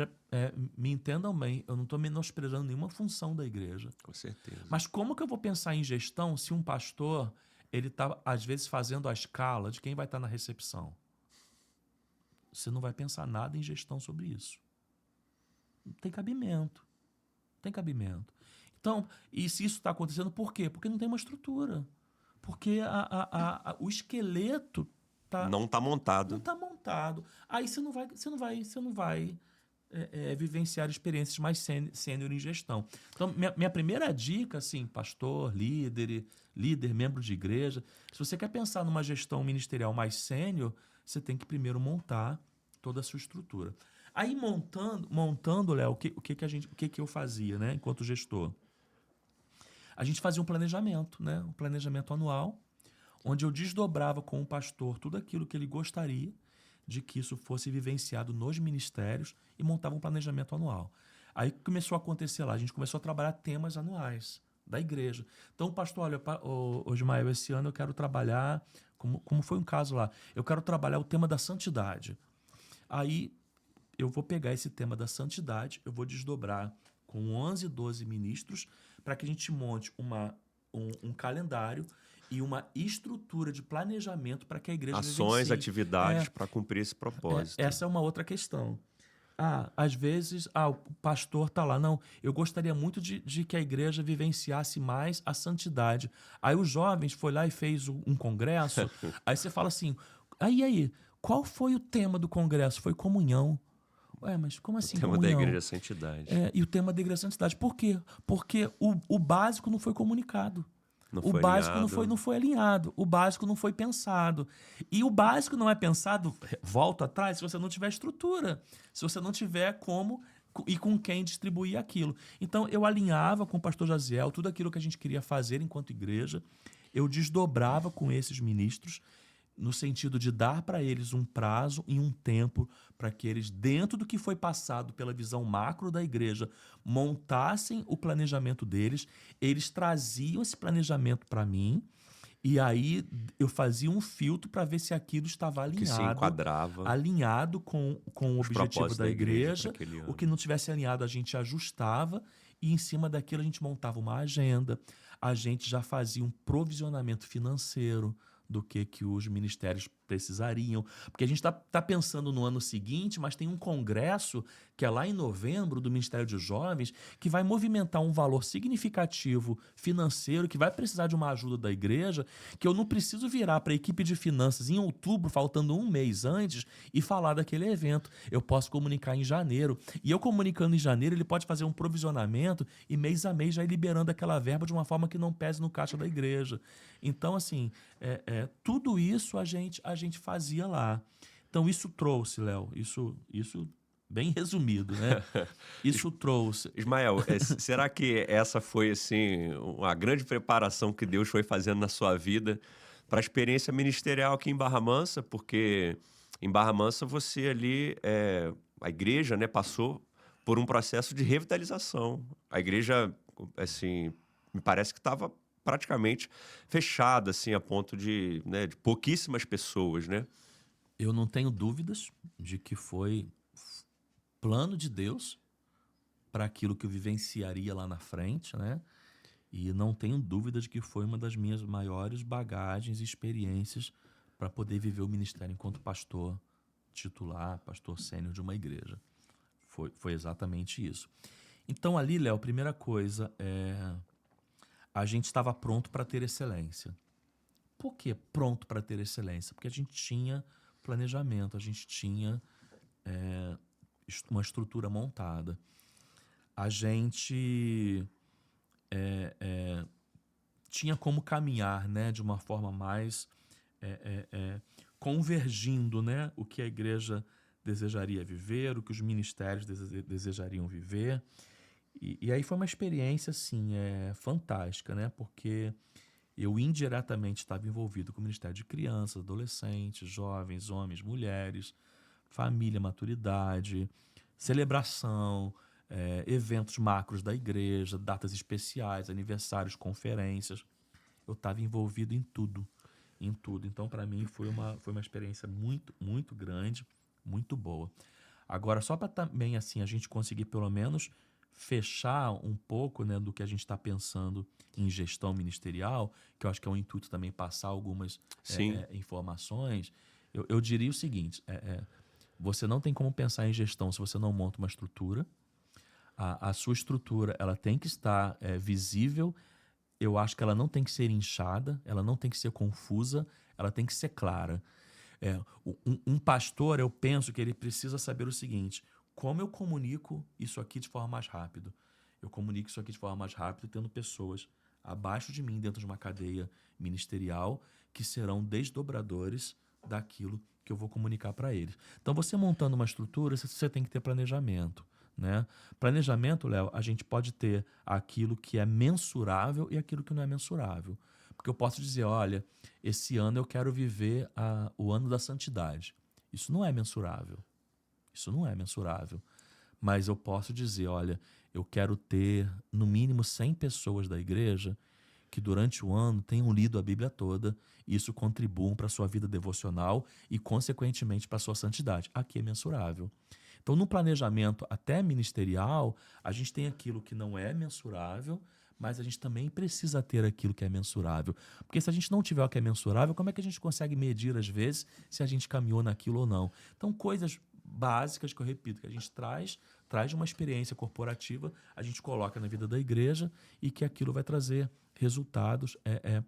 me entendam bem, eu não estou menosprezando nenhuma função da igreja.
Com certeza.
Mas como que eu vou pensar em gestão se um pastor ele está, às vezes, fazendo a escala de quem vai estar na recepção? Você não vai pensar nada em gestão sobre isso. Não tem cabimento. Não tem cabimento. Então, e se isso está acontecendo, por quê? Porque não tem uma estrutura. Porque o esqueleto
não está montado.
Não está montado. Aí você não vai vivenciar experiências mais sênior em gestão. Então, minha primeira dica, assim, pastor, líder, membro de igreja, se você quer pensar numa gestão ministerial mais sênior, você tem que primeiro montar toda a sua estrutura. Aí montando, Léo, o que eu fazia, né, enquanto gestor? A gente fazia um planejamento, né, um planejamento anual, onde eu desdobrava com o pastor tudo aquilo que ele gostaria de que isso fosse vivenciado nos ministérios e montava um planejamento anual. Aí começou a acontecer lá, a gente começou a trabalhar temas anuais da igreja. Então, pastor, olha, Ismael, esse ano eu quero trabalhar, como foi um caso lá, eu quero trabalhar o tema da santidade. Aí eu vou pegar esse tema da santidade, eu vou desdobrar com 11, 12 ministros para que a gente monte um calendário e uma estrutura de planejamento para que a igreja
ações, atividades para cumprir esse propósito.
Essa é uma outra questão. Às vezes, o pastor está lá. Não, eu gostaria muito de que a igreja vivenciasse mais a santidade. Aí os jovens foi lá e fez um congresso. Aí você fala assim, aí, qual foi o tema do congresso? Foi comunhão. Mas como assim comunhão?
O tema da igreja é santidade.
E o tema da igreja é santidade. Por quê? Porque o básico não foi comunicado. O básico não foi alinhado, o básico não foi pensado. E o básico não é pensado, volta atrás, se você não tiver estrutura, se você não tiver como e com quem distribuir aquilo. Então, eu alinhava com o pastor Jaziel tudo aquilo que a gente queria fazer enquanto igreja, eu desdobrava com esses ministros, no sentido de dar para eles um prazo e um tempo para que eles, dentro do que foi passado pela visão macro da igreja, montassem o planejamento deles, eles traziam esse planejamento para mim, e aí eu fazia um filtro para ver se aquilo estava alinhado,
que se enquadrava,
alinhado com o objetivo da igreja. O que não tivesse alinhado a gente ajustava, e em cima daquilo a gente montava uma agenda, a gente já fazia um provisionamento financeiro do que os ministérios precisariam. Porque a gente está pensando no ano seguinte, mas tem um congresso que é lá em novembro do Ministério de Jovens que vai movimentar um valor significativo financeiro, que vai precisar de uma ajuda da igreja, que eu não preciso virar para a equipe de finanças em outubro, faltando um mês antes, e falar daquele evento. Eu posso comunicar em janeiro. E eu comunicando em janeiro, ele pode fazer um provisionamento e mês a mês já ir liberando aquela verba de uma forma que não pese no caixa da igreja. Então, assim, tudo isso a gente fazia lá. Então, isso trouxe, Léo, isso bem resumido, né? Isso trouxe.
Ismael, será que essa foi assim uma grande preparação que Deus foi fazendo na sua vida para a experiência ministerial aqui em Barra Mansa? Porque em Barra Mansa você ali, a igreja, né, passou por um processo de revitalização. A igreja, assim, me parece que estava praticamente fechada, assim, a ponto de, né, de pouquíssimas pessoas, né?
Eu não tenho dúvidas de que foi plano de Deus para aquilo que eu vivenciaria lá na frente, né? E não tenho dúvida de que foi uma das minhas maiores bagagens e experiências para poder viver o ministério enquanto pastor titular, pastor sênior de uma igreja. Foi exatamente isso. Então ali, Léo, a primeira coisa a gente estava pronto para ter excelência. Por que pronto para ter excelência? Porque a gente tinha planejamento, a gente tinha uma estrutura montada. A gente tinha como caminhar, né, de uma forma mais convergindo, né, o que a igreja desejaria viver, o que os ministérios desejariam viver. E aí foi uma experiência assim, fantástica, né, porque eu indiretamente estava envolvido com o Ministério de Crianças, Adolescentes, Jovens, Homens, Mulheres, Família, Maturidade, celebração, eventos macros da igreja, datas especiais, aniversários, conferências. Eu estava envolvido em tudo, em tudo. Então, para mim, foi uma experiência muito, muito grande, muito boa. Agora, só para também assim a gente conseguir pelo menos fechar um pouco, né, do que a gente está pensando em gestão ministerial, que eu acho que é um intuito também passar algumas informações, eu diria o seguinte, você não tem como pensar em gestão se você não monta uma estrutura. A sua estrutura ela tem que estar visível, eu acho que ela não tem que ser inchada, ela não tem que ser confusa, ela tem que ser clara. Um pastor, eu penso que ele precisa saber o seguinte: como eu comunico isso aqui de forma mais rápido? Eu comunico isso aqui de forma mais rápida tendo pessoas abaixo de mim dentro de uma cadeia ministerial que serão desdobradores daquilo que eu vou comunicar para eles. Então, você montando uma estrutura, você tem que ter planejamento, né? Planejamento, Léo, a gente pode ter aquilo que é mensurável e aquilo que não é mensurável. Porque eu posso dizer, olha, esse ano eu quero viver o ano da santidade. Isso não é mensurável. Isso não é mensurável. Mas eu posso dizer, olha, eu quero ter no mínimo 100 pessoas da igreja que durante o ano tenham lido a Bíblia toda e isso contribuam para a sua vida devocional e, consequentemente, para a sua santidade. Aqui é mensurável. Então, no planejamento até ministerial, a gente tem aquilo que não é mensurável, mas a gente também precisa ter aquilo que é mensurável. Porque se a gente não tiver o que é mensurável, como é que a gente consegue medir, às vezes, se a gente caminhou naquilo ou não? Então, coisas básicas que eu repito, que a gente traz de uma experiência corporativa, a gente coloca na vida da igreja e que aquilo vai trazer resultados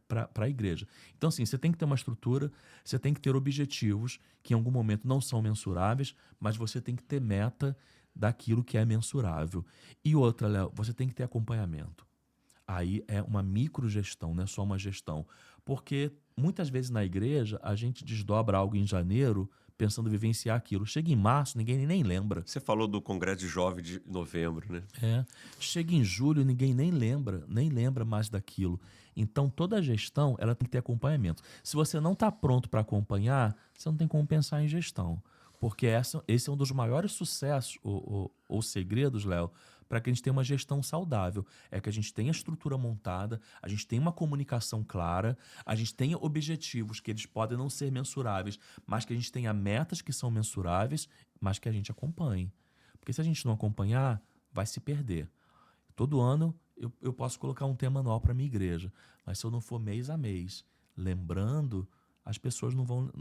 para a igreja. Então, assim, você tem que ter uma estrutura, você tem que ter objetivos que em algum momento não são mensuráveis, mas você tem que ter meta daquilo que é mensurável. E outra, Léo, você tem que ter acompanhamento. Aí é uma microgestão, não é só uma gestão. Porque muitas vezes na igreja a gente desdobra algo em janeiro pensando em vivenciar aquilo. Chega em março, ninguém nem lembra.
Você falou do Congresso de Jovem de novembro, né?
Chega em julho, ninguém nem lembra mais daquilo. Então, toda a gestão ela tem que ter acompanhamento. Se você não está pronto para acompanhar, você não tem como pensar em gestão. Porque esse é um dos maiores sucessos ou segredos, Léo, para que a gente tenha uma gestão saudável. É que a gente tenha a estrutura montada, a gente tenha uma comunicação clara, a gente tenha objetivos que eles podem não ser mensuráveis, mas que a gente tenha metas que são mensuráveis, mas que a gente acompanhe. Porque se a gente não acompanhar, vai se perder. Todo ano eu posso colocar um tema anual para a minha igreja, mas se eu não for mês a mês, lembrando, as pessoas não vão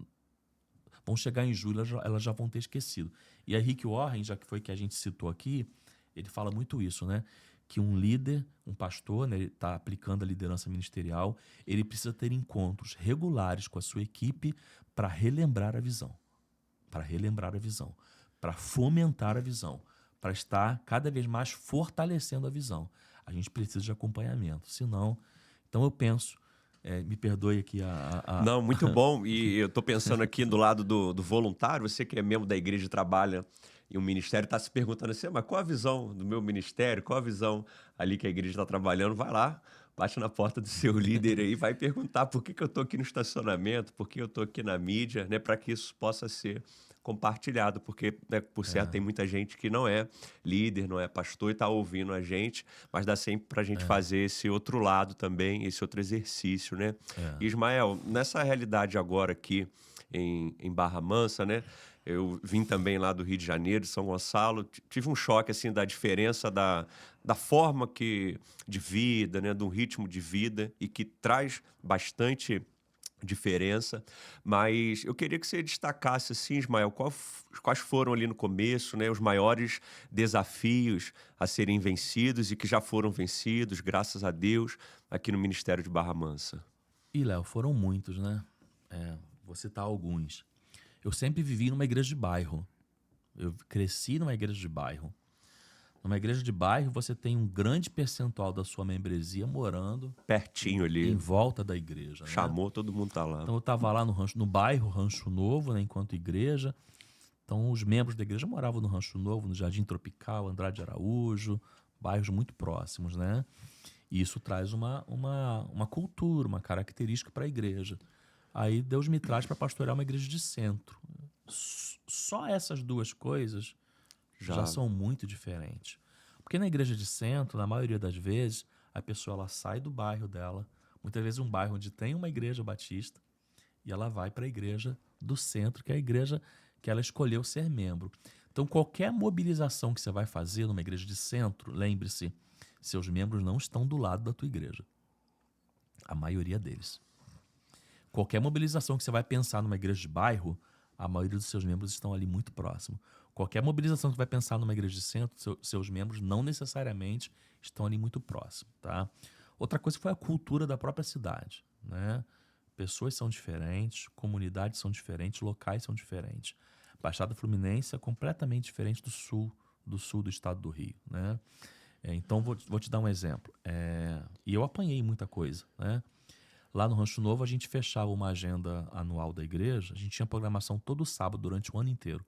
chegar em julho, elas já vão ter esquecido. E a Rick Warren, já que foi que a gente citou aqui, ele fala muito isso, né? Que um líder, um pastor, né, ele está aplicando a liderança ministerial, ele precisa ter encontros regulares com a sua equipe para relembrar a visão, para fomentar a visão, para estar cada vez mais fortalecendo a visão. A gente precisa de acompanhamento, senão... Então eu penso... me perdoe aqui
Não, muito bom. E eu estou pensando aqui do lado do voluntário, você que é membro da igreja e trabalha e o ministério está se perguntando assim, mas qual a visão do meu ministério? Qual a visão ali que a igreja está trabalhando? Vai lá, bate na porta do seu líder aí, vai perguntar por que eu estou aqui no estacionamento, por que eu estou aqui na mídia, né, para que isso possa ser compartilhado, porque, né, por certo, tem muita gente que não é líder, não é pastor e está ouvindo a gente, mas dá sempre para a gente fazer esse outro lado também, esse outro exercício, né? Ismael, nessa realidade agora aqui em Barra Mansa, né? Eu vim também lá do Rio de Janeiro, de São Gonçalo, tive um choque assim da diferença da forma de vida, né, do ritmo de vida e que traz bastante diferença, mas eu queria que você destacasse assim, Ismael, quais foram ali no começo, né, os maiores desafios a serem vencidos e que já foram vencidos, graças a Deus, aqui no Ministério de Barra Mansa.
E, Léo, foram muitos, né? Vou citar alguns. Eu sempre vivi numa igreja de bairro. Eu cresci numa igreja de bairro. Numa igreja de bairro, você tem um grande percentual da sua membresia morando
Pertinho ali,
em volta da igreja. Né?
chamou, todo mundo tá lá.
Então, eu estava lá no bairro Rancho Novo, né, enquanto igreja. Então, os membros da igreja moravam no Rancho Novo, no Jardim Tropical, Andrade Araújo, bairros muito próximos, né? E isso traz uma cultura, uma característica para a igreja. Aí Deus me traz para pastorear uma igreja de centro. Só essas duas coisas já são muito diferentes. Porque na igreja de centro, na maioria das vezes, a pessoa ela sai do bairro dela, muitas vezes um bairro onde tem uma igreja batista, e ela vai para a igreja do centro, que é a igreja que ela escolheu ser membro. Então, qualquer mobilização que você vai fazer numa igreja de centro, lembre-se, seus membros não estão do lado da tua igreja. A maioria deles. Qualquer mobilização que você vai pensar numa igreja de bairro, a maioria dos seus membros estão ali muito próximo. Qualquer mobilização que você vai pensar numa igreja de centro, seus membros não necessariamente estão ali muito próximos. Tá? Outra coisa foi a cultura da própria cidade. Né? Pessoas são diferentes, comunidades são diferentes, locais são diferentes. Baixada Fluminense é completamente diferente do sul do estado do Rio. Né? Então, vou te dar um exemplo. E eu apanhei muita coisa. Né? Lá no Rancho Novo, a gente fechava uma agenda anual da igreja, a gente tinha programação todo sábado durante o ano inteiro.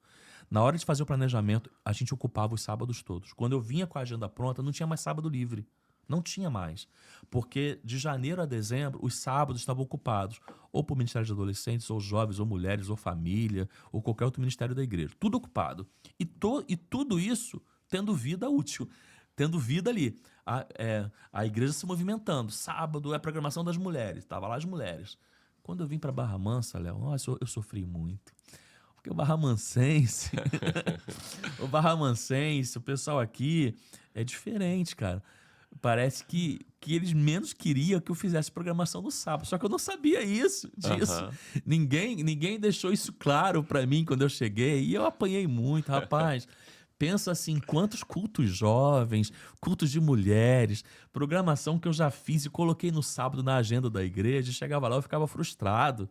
Na hora de fazer o planejamento, a gente ocupava os sábados todos. Quando eu vinha com a agenda pronta, não tinha mais sábado livre. Não tinha mais. Porque de janeiro a dezembro, os sábados estavam ocupados. Ou por Ministério de Adolescentes, ou jovens, ou mulheres, ou família, ou qualquer outro ministério da igreja. Tudo ocupado. E tudo isso tendo vida útil. Tendo vida ali. A igreja se movimentando. Sábado é a programação das mulheres. Estava lá as mulheres. Quando eu vim para Barra Mansa, Léo, eu sofri muito. Porque o Barra Mansense... o pessoal aqui é diferente, cara. Parece que eles menos queriam que eu fizesse programação no sábado. Só que eu não sabia disso. Ninguém deixou isso claro para mim quando eu cheguei. E eu apanhei muito, rapaz. Pensa assim, quantos cultos jovens, cultos de mulheres, programação que eu já fiz e coloquei no sábado na agenda da igreja, chegava lá eu ficava frustrado,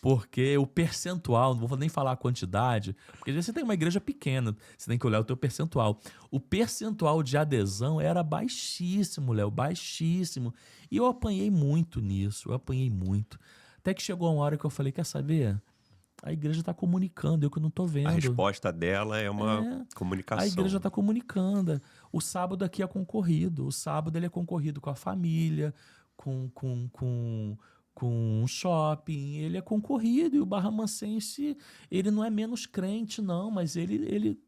porque o percentual, não vou nem falar a quantidade, porque às vezes você tem uma igreja pequena, você tem que olhar o teu percentual. O percentual de adesão era baixíssimo, Léo, baixíssimo. E eu apanhei muito nisso, Até que chegou uma hora que eu falei, quer saber? A igreja está comunicando, eu que não estou vendo.
A resposta dela é uma comunicação.
A igreja está comunicando. O sábado aqui é concorrido. O sábado ele é concorrido com a família, com um shopping. Ele é concorrido. E o Barra Mansense, ele não é menos crente, não. Mas ele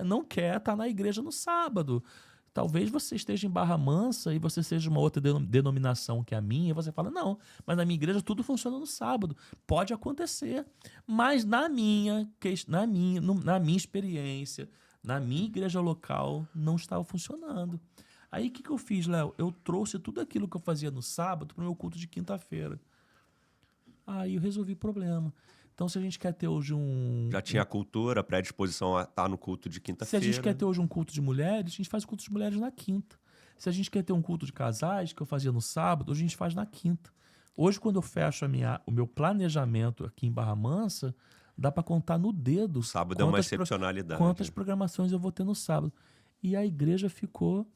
não quer estar na igreja no sábado. Talvez você esteja em Barra Mansa e você seja uma outra denominação que a minha, e você fala, não, mas na minha igreja tudo funciona no sábado. Pode acontecer, mas na minha experiência, na minha igreja local, não estava funcionando. Aí o que eu fiz, Léo? Eu trouxe tudo aquilo que eu fazia no sábado para o meu culto de quinta-feira. Aí eu resolvi o problema. Então, se a gente quer ter hoje
Já tinha a cultura, a predisposição a estar no culto de quinta-feira.
Se a gente quer ter hoje um culto de mulheres, a gente faz o culto de mulheres na quinta. Se a gente quer ter um culto de casais, que eu fazia no sábado, hoje a gente faz na quinta. Hoje, quando eu fecho o meu planejamento aqui em Barra Mansa, dá para contar no dedo.
O sábado é uma excepcionalidade.
Quantas programações eu vou ter no sábado. E a igreja ficou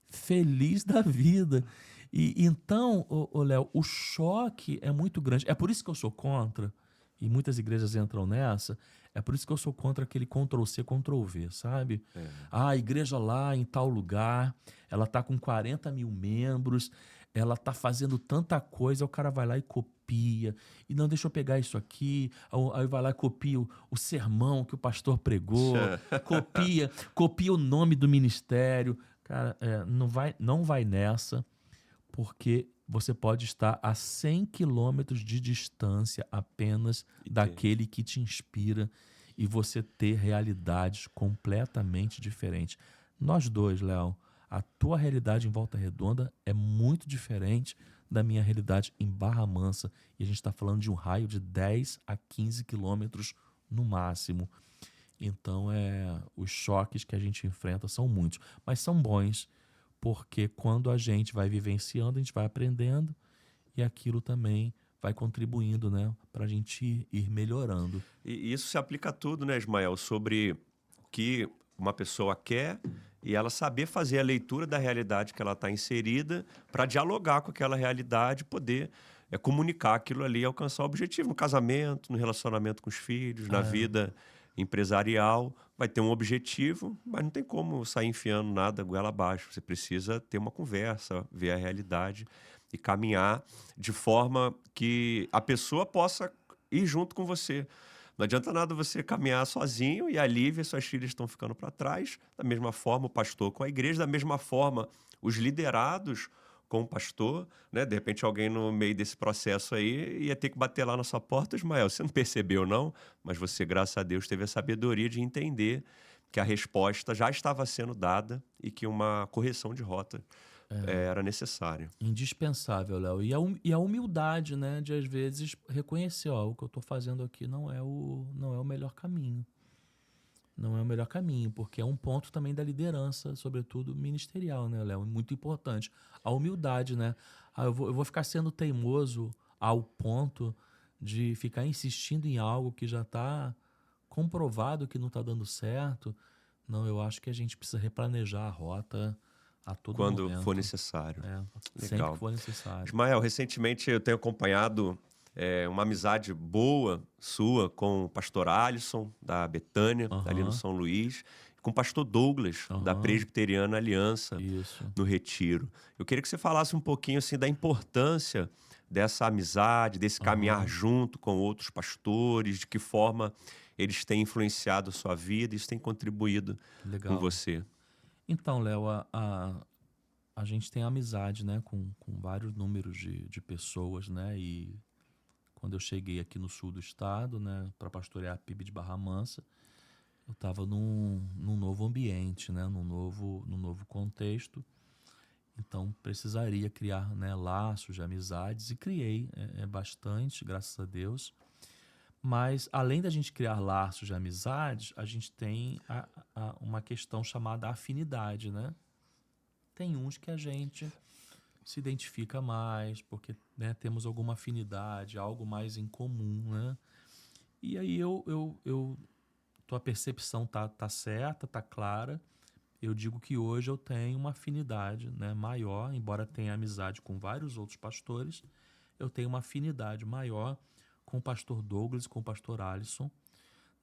feliz da vida. E então, Léo, o choque é muito grande. É por isso que eu sou contra e muitas igrejas entram nessa, é por isso que eu sou contra aquele Ctrl-C, Ctrl-V, sabe? A igreja lá em tal lugar, ela tá com 40 mil membros, ela tá fazendo tanta coisa, o cara vai lá e copia, e não, deixa eu pegar isso aqui, aí vai lá e copia o sermão que o pastor pregou, copia o nome do ministério. Cara, não vai nessa, porque você pode estar a 100 quilômetros de distância apenas daquele que te inspira e você ter realidades completamente diferentes. Nós dois, Léo, a tua realidade em Volta Redonda é muito diferente da minha realidade em Barra Mansa. E a gente está falando de um raio de 10 a 15 quilômetros no máximo. Então, os choques que a gente enfrenta são muitos, mas são bons, porque quando a gente vai vivenciando, a gente vai aprendendo e aquilo também vai contribuindo, né, para a gente ir melhorando.
E isso se aplica a tudo, né, Ismael? Sobre o que uma pessoa quer e ela saber fazer a leitura da realidade que ela está inserida para dialogar com aquela realidade, poder comunicar aquilo ali e alcançar o objetivo no casamento, no relacionamento com os filhos, na vida empresarial. Vai ter um objetivo, mas não tem como sair enfiando nada goela abaixo. Você precisa ter uma conversa, ver a realidade e caminhar de forma que a pessoa possa ir junto com você. Não adianta nada você caminhar sozinho e ali ver suas filhas estão ficando para trás. Da mesma forma, o pastor com a igreja, da mesma forma, os liderados com o pastor, né? De repente, alguém no meio desse processo aí ia ter que bater lá na sua porta. Ismael, você não percebeu, não? Mas você, graças a Deus, teve a sabedoria de entender que a resposta já estava sendo dada e que uma correção de rota era necessária.
Indispensável, Léo. E a humildade, né, de às vezes reconhecer, o que eu estou fazendo aqui não é o melhor caminho. Não é o melhor caminho, porque é um ponto também da liderança, sobretudo ministerial, né, Léo? Muito importante. A humildade, né? Eu vou ficar sendo teimoso ao ponto de ficar insistindo em algo que já está comprovado que não está dando certo. Não, eu acho que a gente precisa replanejar a rota a todo
Quando
momento.
for necessário.
Sempre
Legal.
que for necessário.
Ismael, recentemente eu tenho acompanhado uma amizade boa sua com o pastor Alisson, da Betânia, ali no São Luís, com o pastor Douglas, da Presbiteriana Aliança,
Isso.
no Retiro. Eu queria que você falasse um pouquinho assim, da importância dessa amizade, desse caminhar junto com outros pastores, de que forma eles têm influenciado a sua vida e isso tem contribuído com você.
Então, Léo, a gente tem amizade, né, com vários números de pessoas, né, e quando eu cheguei aqui no sul do estado, né, para pastorear a PIB de Barra Mansa, eu estava num novo ambiente, né, num novo contexto, então precisaria criar, né, laços de amizades, e criei bastante, graças a Deus. Mas, além da gente criar laços de amizades, a gente tem uma questão chamada afinidade, né? Tem uns que a gente se identifica mais, porque, né, temos alguma afinidade, algo mais em comum, né? E aí tua percepção tá certa, tá clara. Eu digo que hoje eu tenho uma afinidade, né, maior, embora tenha amizade com vários outros pastores, eu tenho uma afinidade maior com o pastor Douglas e com o pastor Alisson,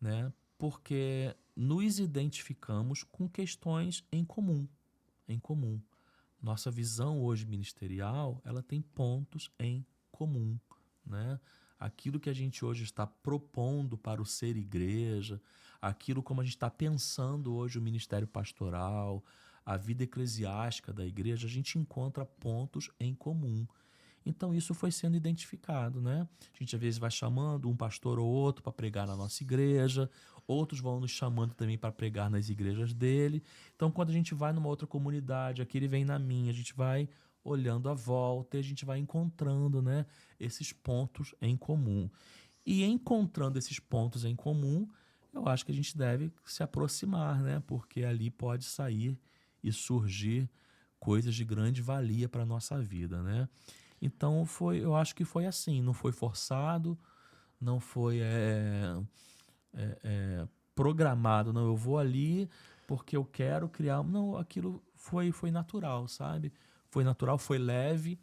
né? Porque nos identificamos com questões em comum. Nossa visão hoje ministerial, ela tem pontos em comum, né? Aquilo que a gente hoje está propondo para o ser igreja, aquilo como a gente está pensando hoje o ministério pastoral, a vida eclesiástica da igreja, a gente encontra pontos em comum. Então isso foi sendo identificado, né? A gente às vezes vai chamando um pastor ou outro para pregar na nossa igreja, outros vão nos chamando também para pregar nas igrejas dele. Então quando a gente vai numa outra comunidade, aqui ele vem na minha, a gente vai olhando à volta e a gente vai encontrando, né, esses pontos em comum. E encontrando esses pontos em comum, eu acho que a gente deve se aproximar, né? Porque ali pode sair e surgir coisas de grande valia para a nossa vida, né? Então eu acho que foi assim, não foi forçado, não foi programado, não, eu vou ali porque eu quero criar, não, aquilo foi natural, sabe? Foi natural, foi leve,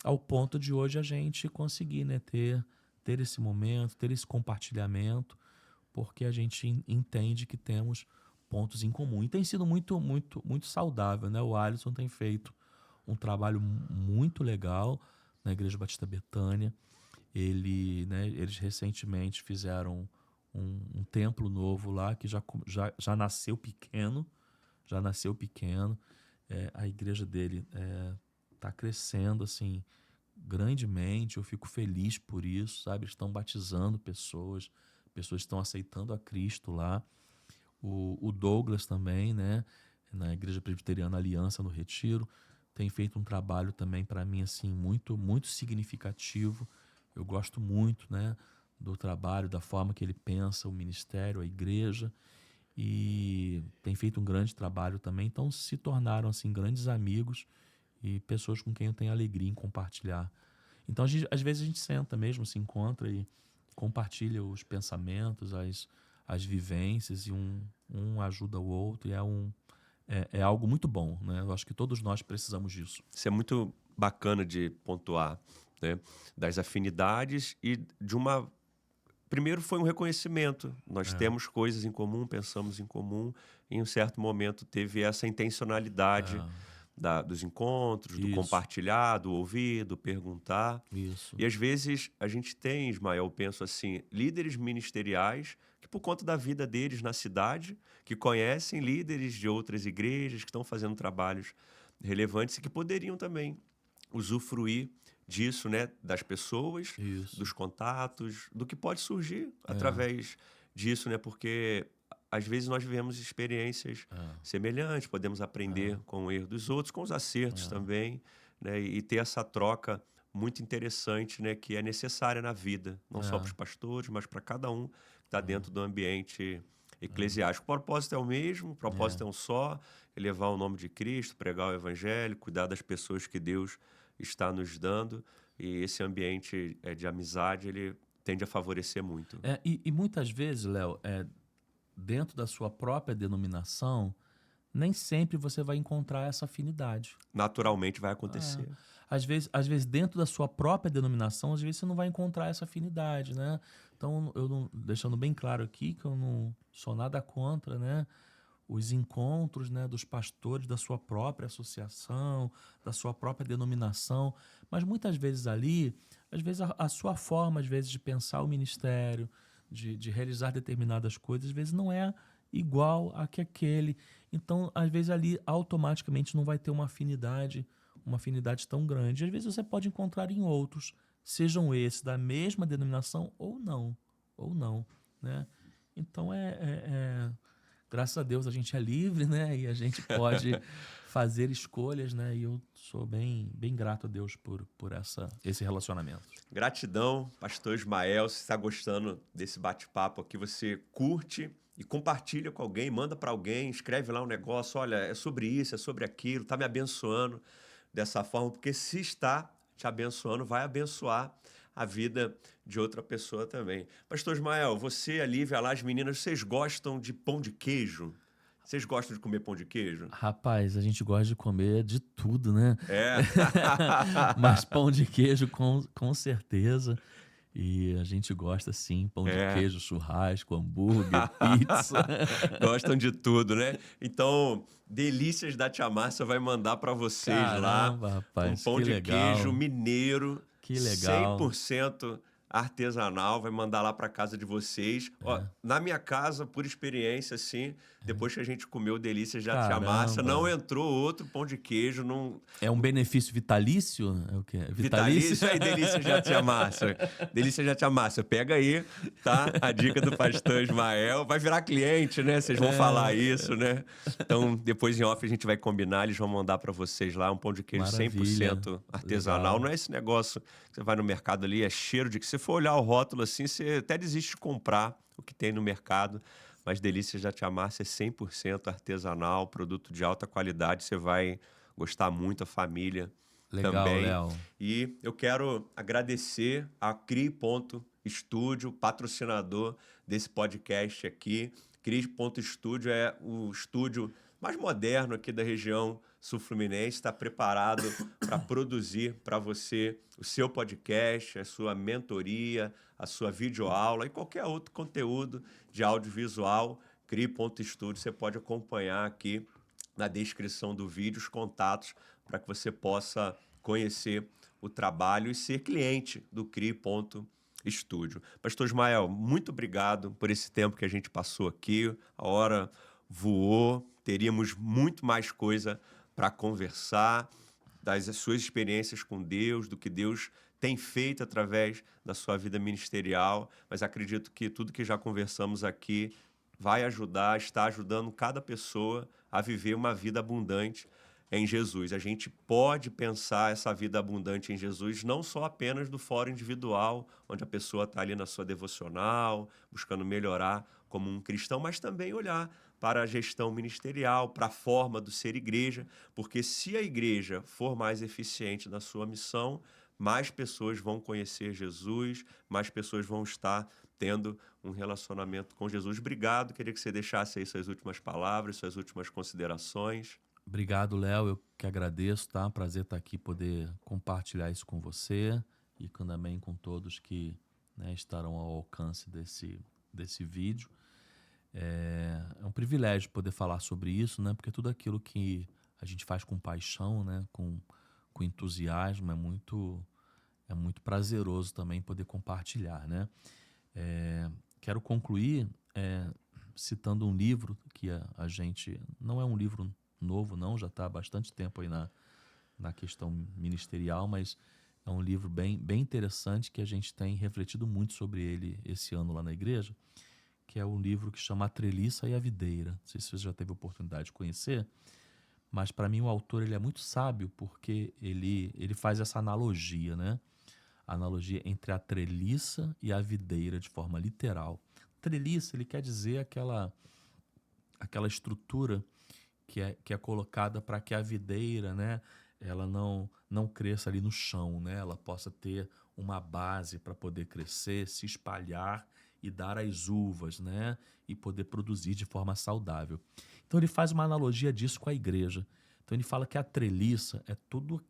ao ponto de hoje a gente conseguir, né, ter ter esse momento, ter esse compartilhamento, porque a gente entende que temos pontos em comum. E tem sido muito, muito, muito saudável, né? O Alisson tem feito um trabalho muito legal na Igreja Batista Betânia. Eles recentemente fizeram um templo novo lá que já nasceu pequeno, a igreja dele está crescendo assim grandemente. Eu fico feliz por isso, sabe? Eles estão batizando pessoas estão aceitando a Cristo lá. O Douglas também, né? Na Igreja Presbiteriana Aliança no Retiro, tem feito um trabalho também para mim assim muito, muito significativo. Eu gosto muito, né, do trabalho, da forma que ele pensa o ministério, a igreja, e tem feito um grande trabalho também. Então se tornaram assim grandes amigos e pessoas com quem eu tenho alegria em compartilhar. Então às vezes a gente senta mesmo, se encontra e compartilha os pensamentos, as vivências, e um ajuda o outro, e é algo muito bom, né? Eu acho que todos nós precisamos disso.
Isso é muito bacana de pontuar, né? Das afinidades e de uma... Primeiro foi um reconhecimento. Nós temos coisas em comum, pensamos em comum. E em um certo momento teve essa intencionalidade dos encontros, do
Isso.
compartilhar, do ouvir, do perguntar.
Isso.
E às vezes a gente tem, Ismael, eu penso assim, líderes ministeriais que por conta da vida deles na cidade, que conhecem líderes de outras igrejas, que estão fazendo trabalhos relevantes e que poderiam também usufruir disso, né, das pessoas,
Isso.
dos contatos, do que pode surgir através disso, né, porque às vezes nós vivemos experiências semelhantes, podemos aprender com o erro dos outros, com os acertos também, né, e ter essa troca muito interessante, né, que é necessária na vida, não só para os pastores, mas para cada um que está dentro do ambiente eclesiástico. O propósito é o mesmo, o propósito é um só, é levar o nome de Cristo, pregar o evangelho, cuidar das pessoas que Deus está nos dando, e esse ambiente de amizade, ele tende a favorecer muito.
E muitas vezes, Léo, dentro da sua própria denominação, nem sempre você vai encontrar essa afinidade.
Naturalmente vai acontecer.
Às vezes, dentro da sua própria denominação, às vezes você não vai encontrar essa afinidade, né? Então, deixando bem claro aqui que eu não sou nada contra, né, os encontros, né, dos pastores da sua própria associação, da sua própria denominação, mas muitas vezes ali, às vezes a sua forma, às vezes, de pensar o ministério, de realizar determinadas coisas, às vezes não é igual a que aquele. Então, às vezes ali automaticamente não vai ter uma afinidade tão grande. Às vezes você pode encontrar em outros, sejam esses da mesma denominação ou não, né? Então graças a Deus a gente é livre, né? E a gente pode fazer escolhas, né? E eu sou bem, bem grato a Deus por esse relacionamento.
Gratidão, pastor Ismael. Se está gostando desse bate-papo aqui, você curte e compartilha com alguém, manda para alguém, escreve lá um negócio, olha, é sobre isso, é sobre aquilo, está me abençoando dessa forma, porque se está te abençoando, vai abençoar a vida de outra pessoa também. Pastor Ismael, você, a Lívia, lá, as meninas, vocês gostam de pão de queijo? Vocês gostam de comer pão de queijo?
Rapaz, a gente gosta de comer de tudo, né?
É.
Mas pão de queijo com certeza. E a gente gosta sim, pão de queijo, churrasco, hambúrguer, pizza.
Gostam de tudo, né? Então, Delícias da Tia Márcia vai mandar para vocês.
Caramba,
lá
rapaz,
um pão
que
de
legal.
queijo mineiro,
Que legal.
100% artesanal, vai mandar lá para casa de vocês. Ó, na minha casa, por experiência, assim, depois que a gente comeu Delícias da Tia Márcia, não entrou outro pão de queijo. Não...
É um benefício vitalício? É o quê?
Vitalício aí, Delícias da Tia Márcia. Delícias da Tia Márcia, pega aí, tá? A dica do pastor Ismael. Vai virar cliente, né? Vocês vão falar isso, né? Então, depois em off a gente vai combinar, eles vão mandar para vocês lá um pão de queijo
Maravilha.
100% artesanal.
Legal.
Não é esse negócio que você vai no mercado ali, é cheiro de... Se você for olhar o rótulo assim, você até desiste de comprar o que tem no mercado. Mas Delícias da Tia Márcia é 100% artesanal, produto de alta qualidade. Você vai gostar muito, a família
Legal,
também.
Léo.
E eu quero agradecer a Cri.Studio, patrocinador desse podcast aqui. Cri.Studio é o estúdio mais moderno aqui da região Sul-Fluminense está preparado para produzir para você o seu podcast, a sua mentoria, a sua videoaula e qualquer outro conteúdo de audiovisual. CRI.Studio, você pode acompanhar aqui na descrição do vídeo os contatos para que você possa conhecer o trabalho e ser cliente do CRI.Studio. Pastor Ismael, muito obrigado por esse tempo que a gente passou aqui. A hora voou, teríamos muito mais coisa para conversar das suas experiências com Deus, do que Deus tem feito através da sua vida ministerial, mas acredito que tudo que já conversamos aqui vai ajudar, está ajudando cada pessoa a viver uma vida abundante em Jesus. A gente pode pensar essa vida abundante em Jesus não só apenas do fórum individual, onde a pessoa está ali na sua devocional, buscando melhorar como um cristão, mas também olhar para a gestão ministerial, para a forma do ser igreja, porque se a igreja for mais eficiente na sua missão, mais pessoas vão conhecer Jesus, mais pessoas vão estar tendo um relacionamento com Jesus. Obrigado, queria que você deixasse aí suas últimas palavras, suas últimas considerações.
Obrigado, Léo. Eu que agradeço, tá? Prazer estar aqui, poder compartilhar isso com você e também com todos que, né, estarão ao alcance desse vídeo. É um privilégio poder falar sobre isso, né? Porque tudo aquilo que a gente faz com paixão, né? Com entusiasmo, é muito prazeroso também poder compartilhar, né? Quero concluir citando um livro que a gente... Não é um livro novo, não, já está há bastante tempo aí na questão ministerial, mas é um livro bem interessante que a gente tem refletido muito sobre ele esse ano lá na igreja, que é um livro que chama A Treliça e a Videira. Não sei se você já teve a oportunidade de conhecer, mas para mim o autor ele é muito sábio porque ele faz essa analogia, né? A analogia entre a treliça e a videira de forma literal. Treliça, ele quer dizer aquela estrutura que é colocada para que a videira, né, ela não cresça ali no chão, né? Ela possa ter uma base para poder crescer, se espalhar e dar as uvas, né? E poder produzir de forma saudável. Então ele faz uma analogia disso com a igreja. Então ele fala que a treliça é tudo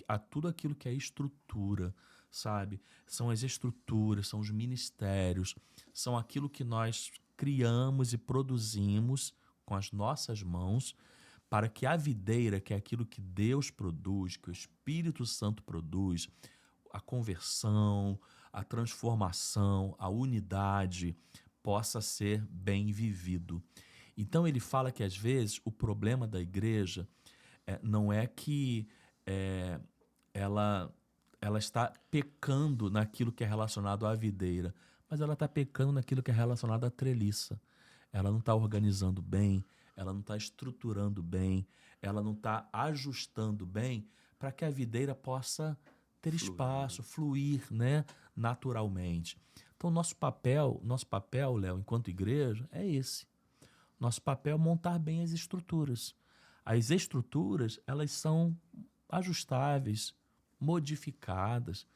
aquilo que é estrutura, sabe? São as estruturas, são os ministérios, são aquilo que nós criamos e produzimos com as nossas mãos para que a videira, que é aquilo que Deus produz, que o Espírito Santo produz, a conversão, a transformação, a unidade, possa ser bem vivido. Então ele fala que às vezes o problema da igreja não é que ela está pecando naquilo que é relacionado à videira, mas ela está pecando naquilo que é relacionado à treliça. Ela não está organizando bem, ela não está estruturando bem, ela não está ajustando bem para que a videira possa ter espaço, fluir, né, naturalmente. Então, nosso papel, Léo, enquanto igreja, é esse. Nosso papel é montar bem as estruturas. As estruturas, elas são ajustáveis, modificadas.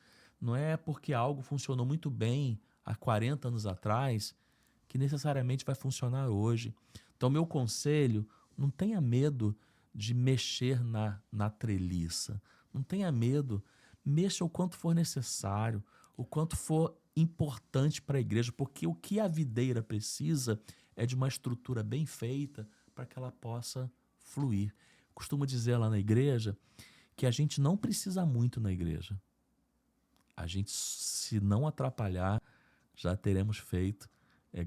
Não é porque algo funcionou muito bem há 40 anos atrás que necessariamente vai funcionar hoje. Então, meu conselho, não tenha medo de mexer na treliça. Não tenha medo. Mexa o quanto for necessário, o quanto for importante para a igreja, porque o que a videira precisa é de uma estrutura bem feita para que ela possa fluir. Costumo dizer lá na igreja que a gente não precisa muito na igreja. A gente, se não atrapalhar, já teremos feito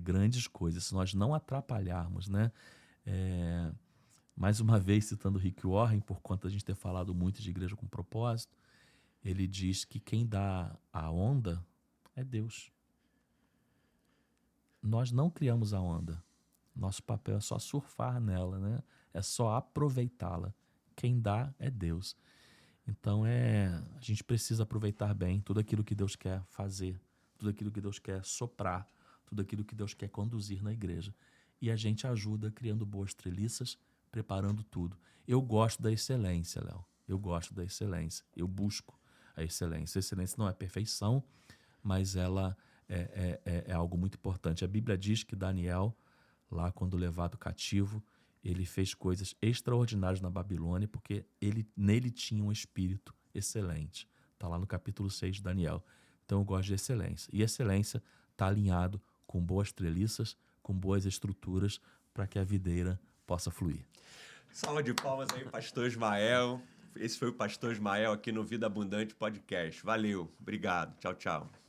grandes coisas. Se nós não atrapalharmos, né? Mais uma vez, citando Rick Warren, por conta de a gente ter falado muito de igreja com propósito, ele diz que quem dá a onda é Deus. Nós não criamos a onda. Nosso papel é só surfar nela, né? É só aproveitá-la. Quem dá é Deus. Então a gente precisa aproveitar bem tudo aquilo que Deus quer fazer, tudo aquilo que Deus quer soprar, tudo aquilo que Deus quer conduzir na igreja. E a gente ajuda criando boas treliças, preparando tudo. Eu gosto da excelência, Léo. Eu gosto da excelência. Eu busco a excelência. A excelência não é perfeição, mas ela é algo muito importante. A Bíblia diz que Daniel, lá quando levado cativo, Ele fez coisas extraordinárias na Babilônia porque nele tinha um espírito excelente. Está lá no capítulo 6 de Daniel. Então eu gosto de excelência. E excelência está alinhado com boas treliças, com boas estruturas, para que a videira possa fluir.
Salva de palmas aí, pastor Ismael. Esse foi o pastor Ismael aqui no Vida Abundante Podcast. Valeu, obrigado. Tchau, tchau.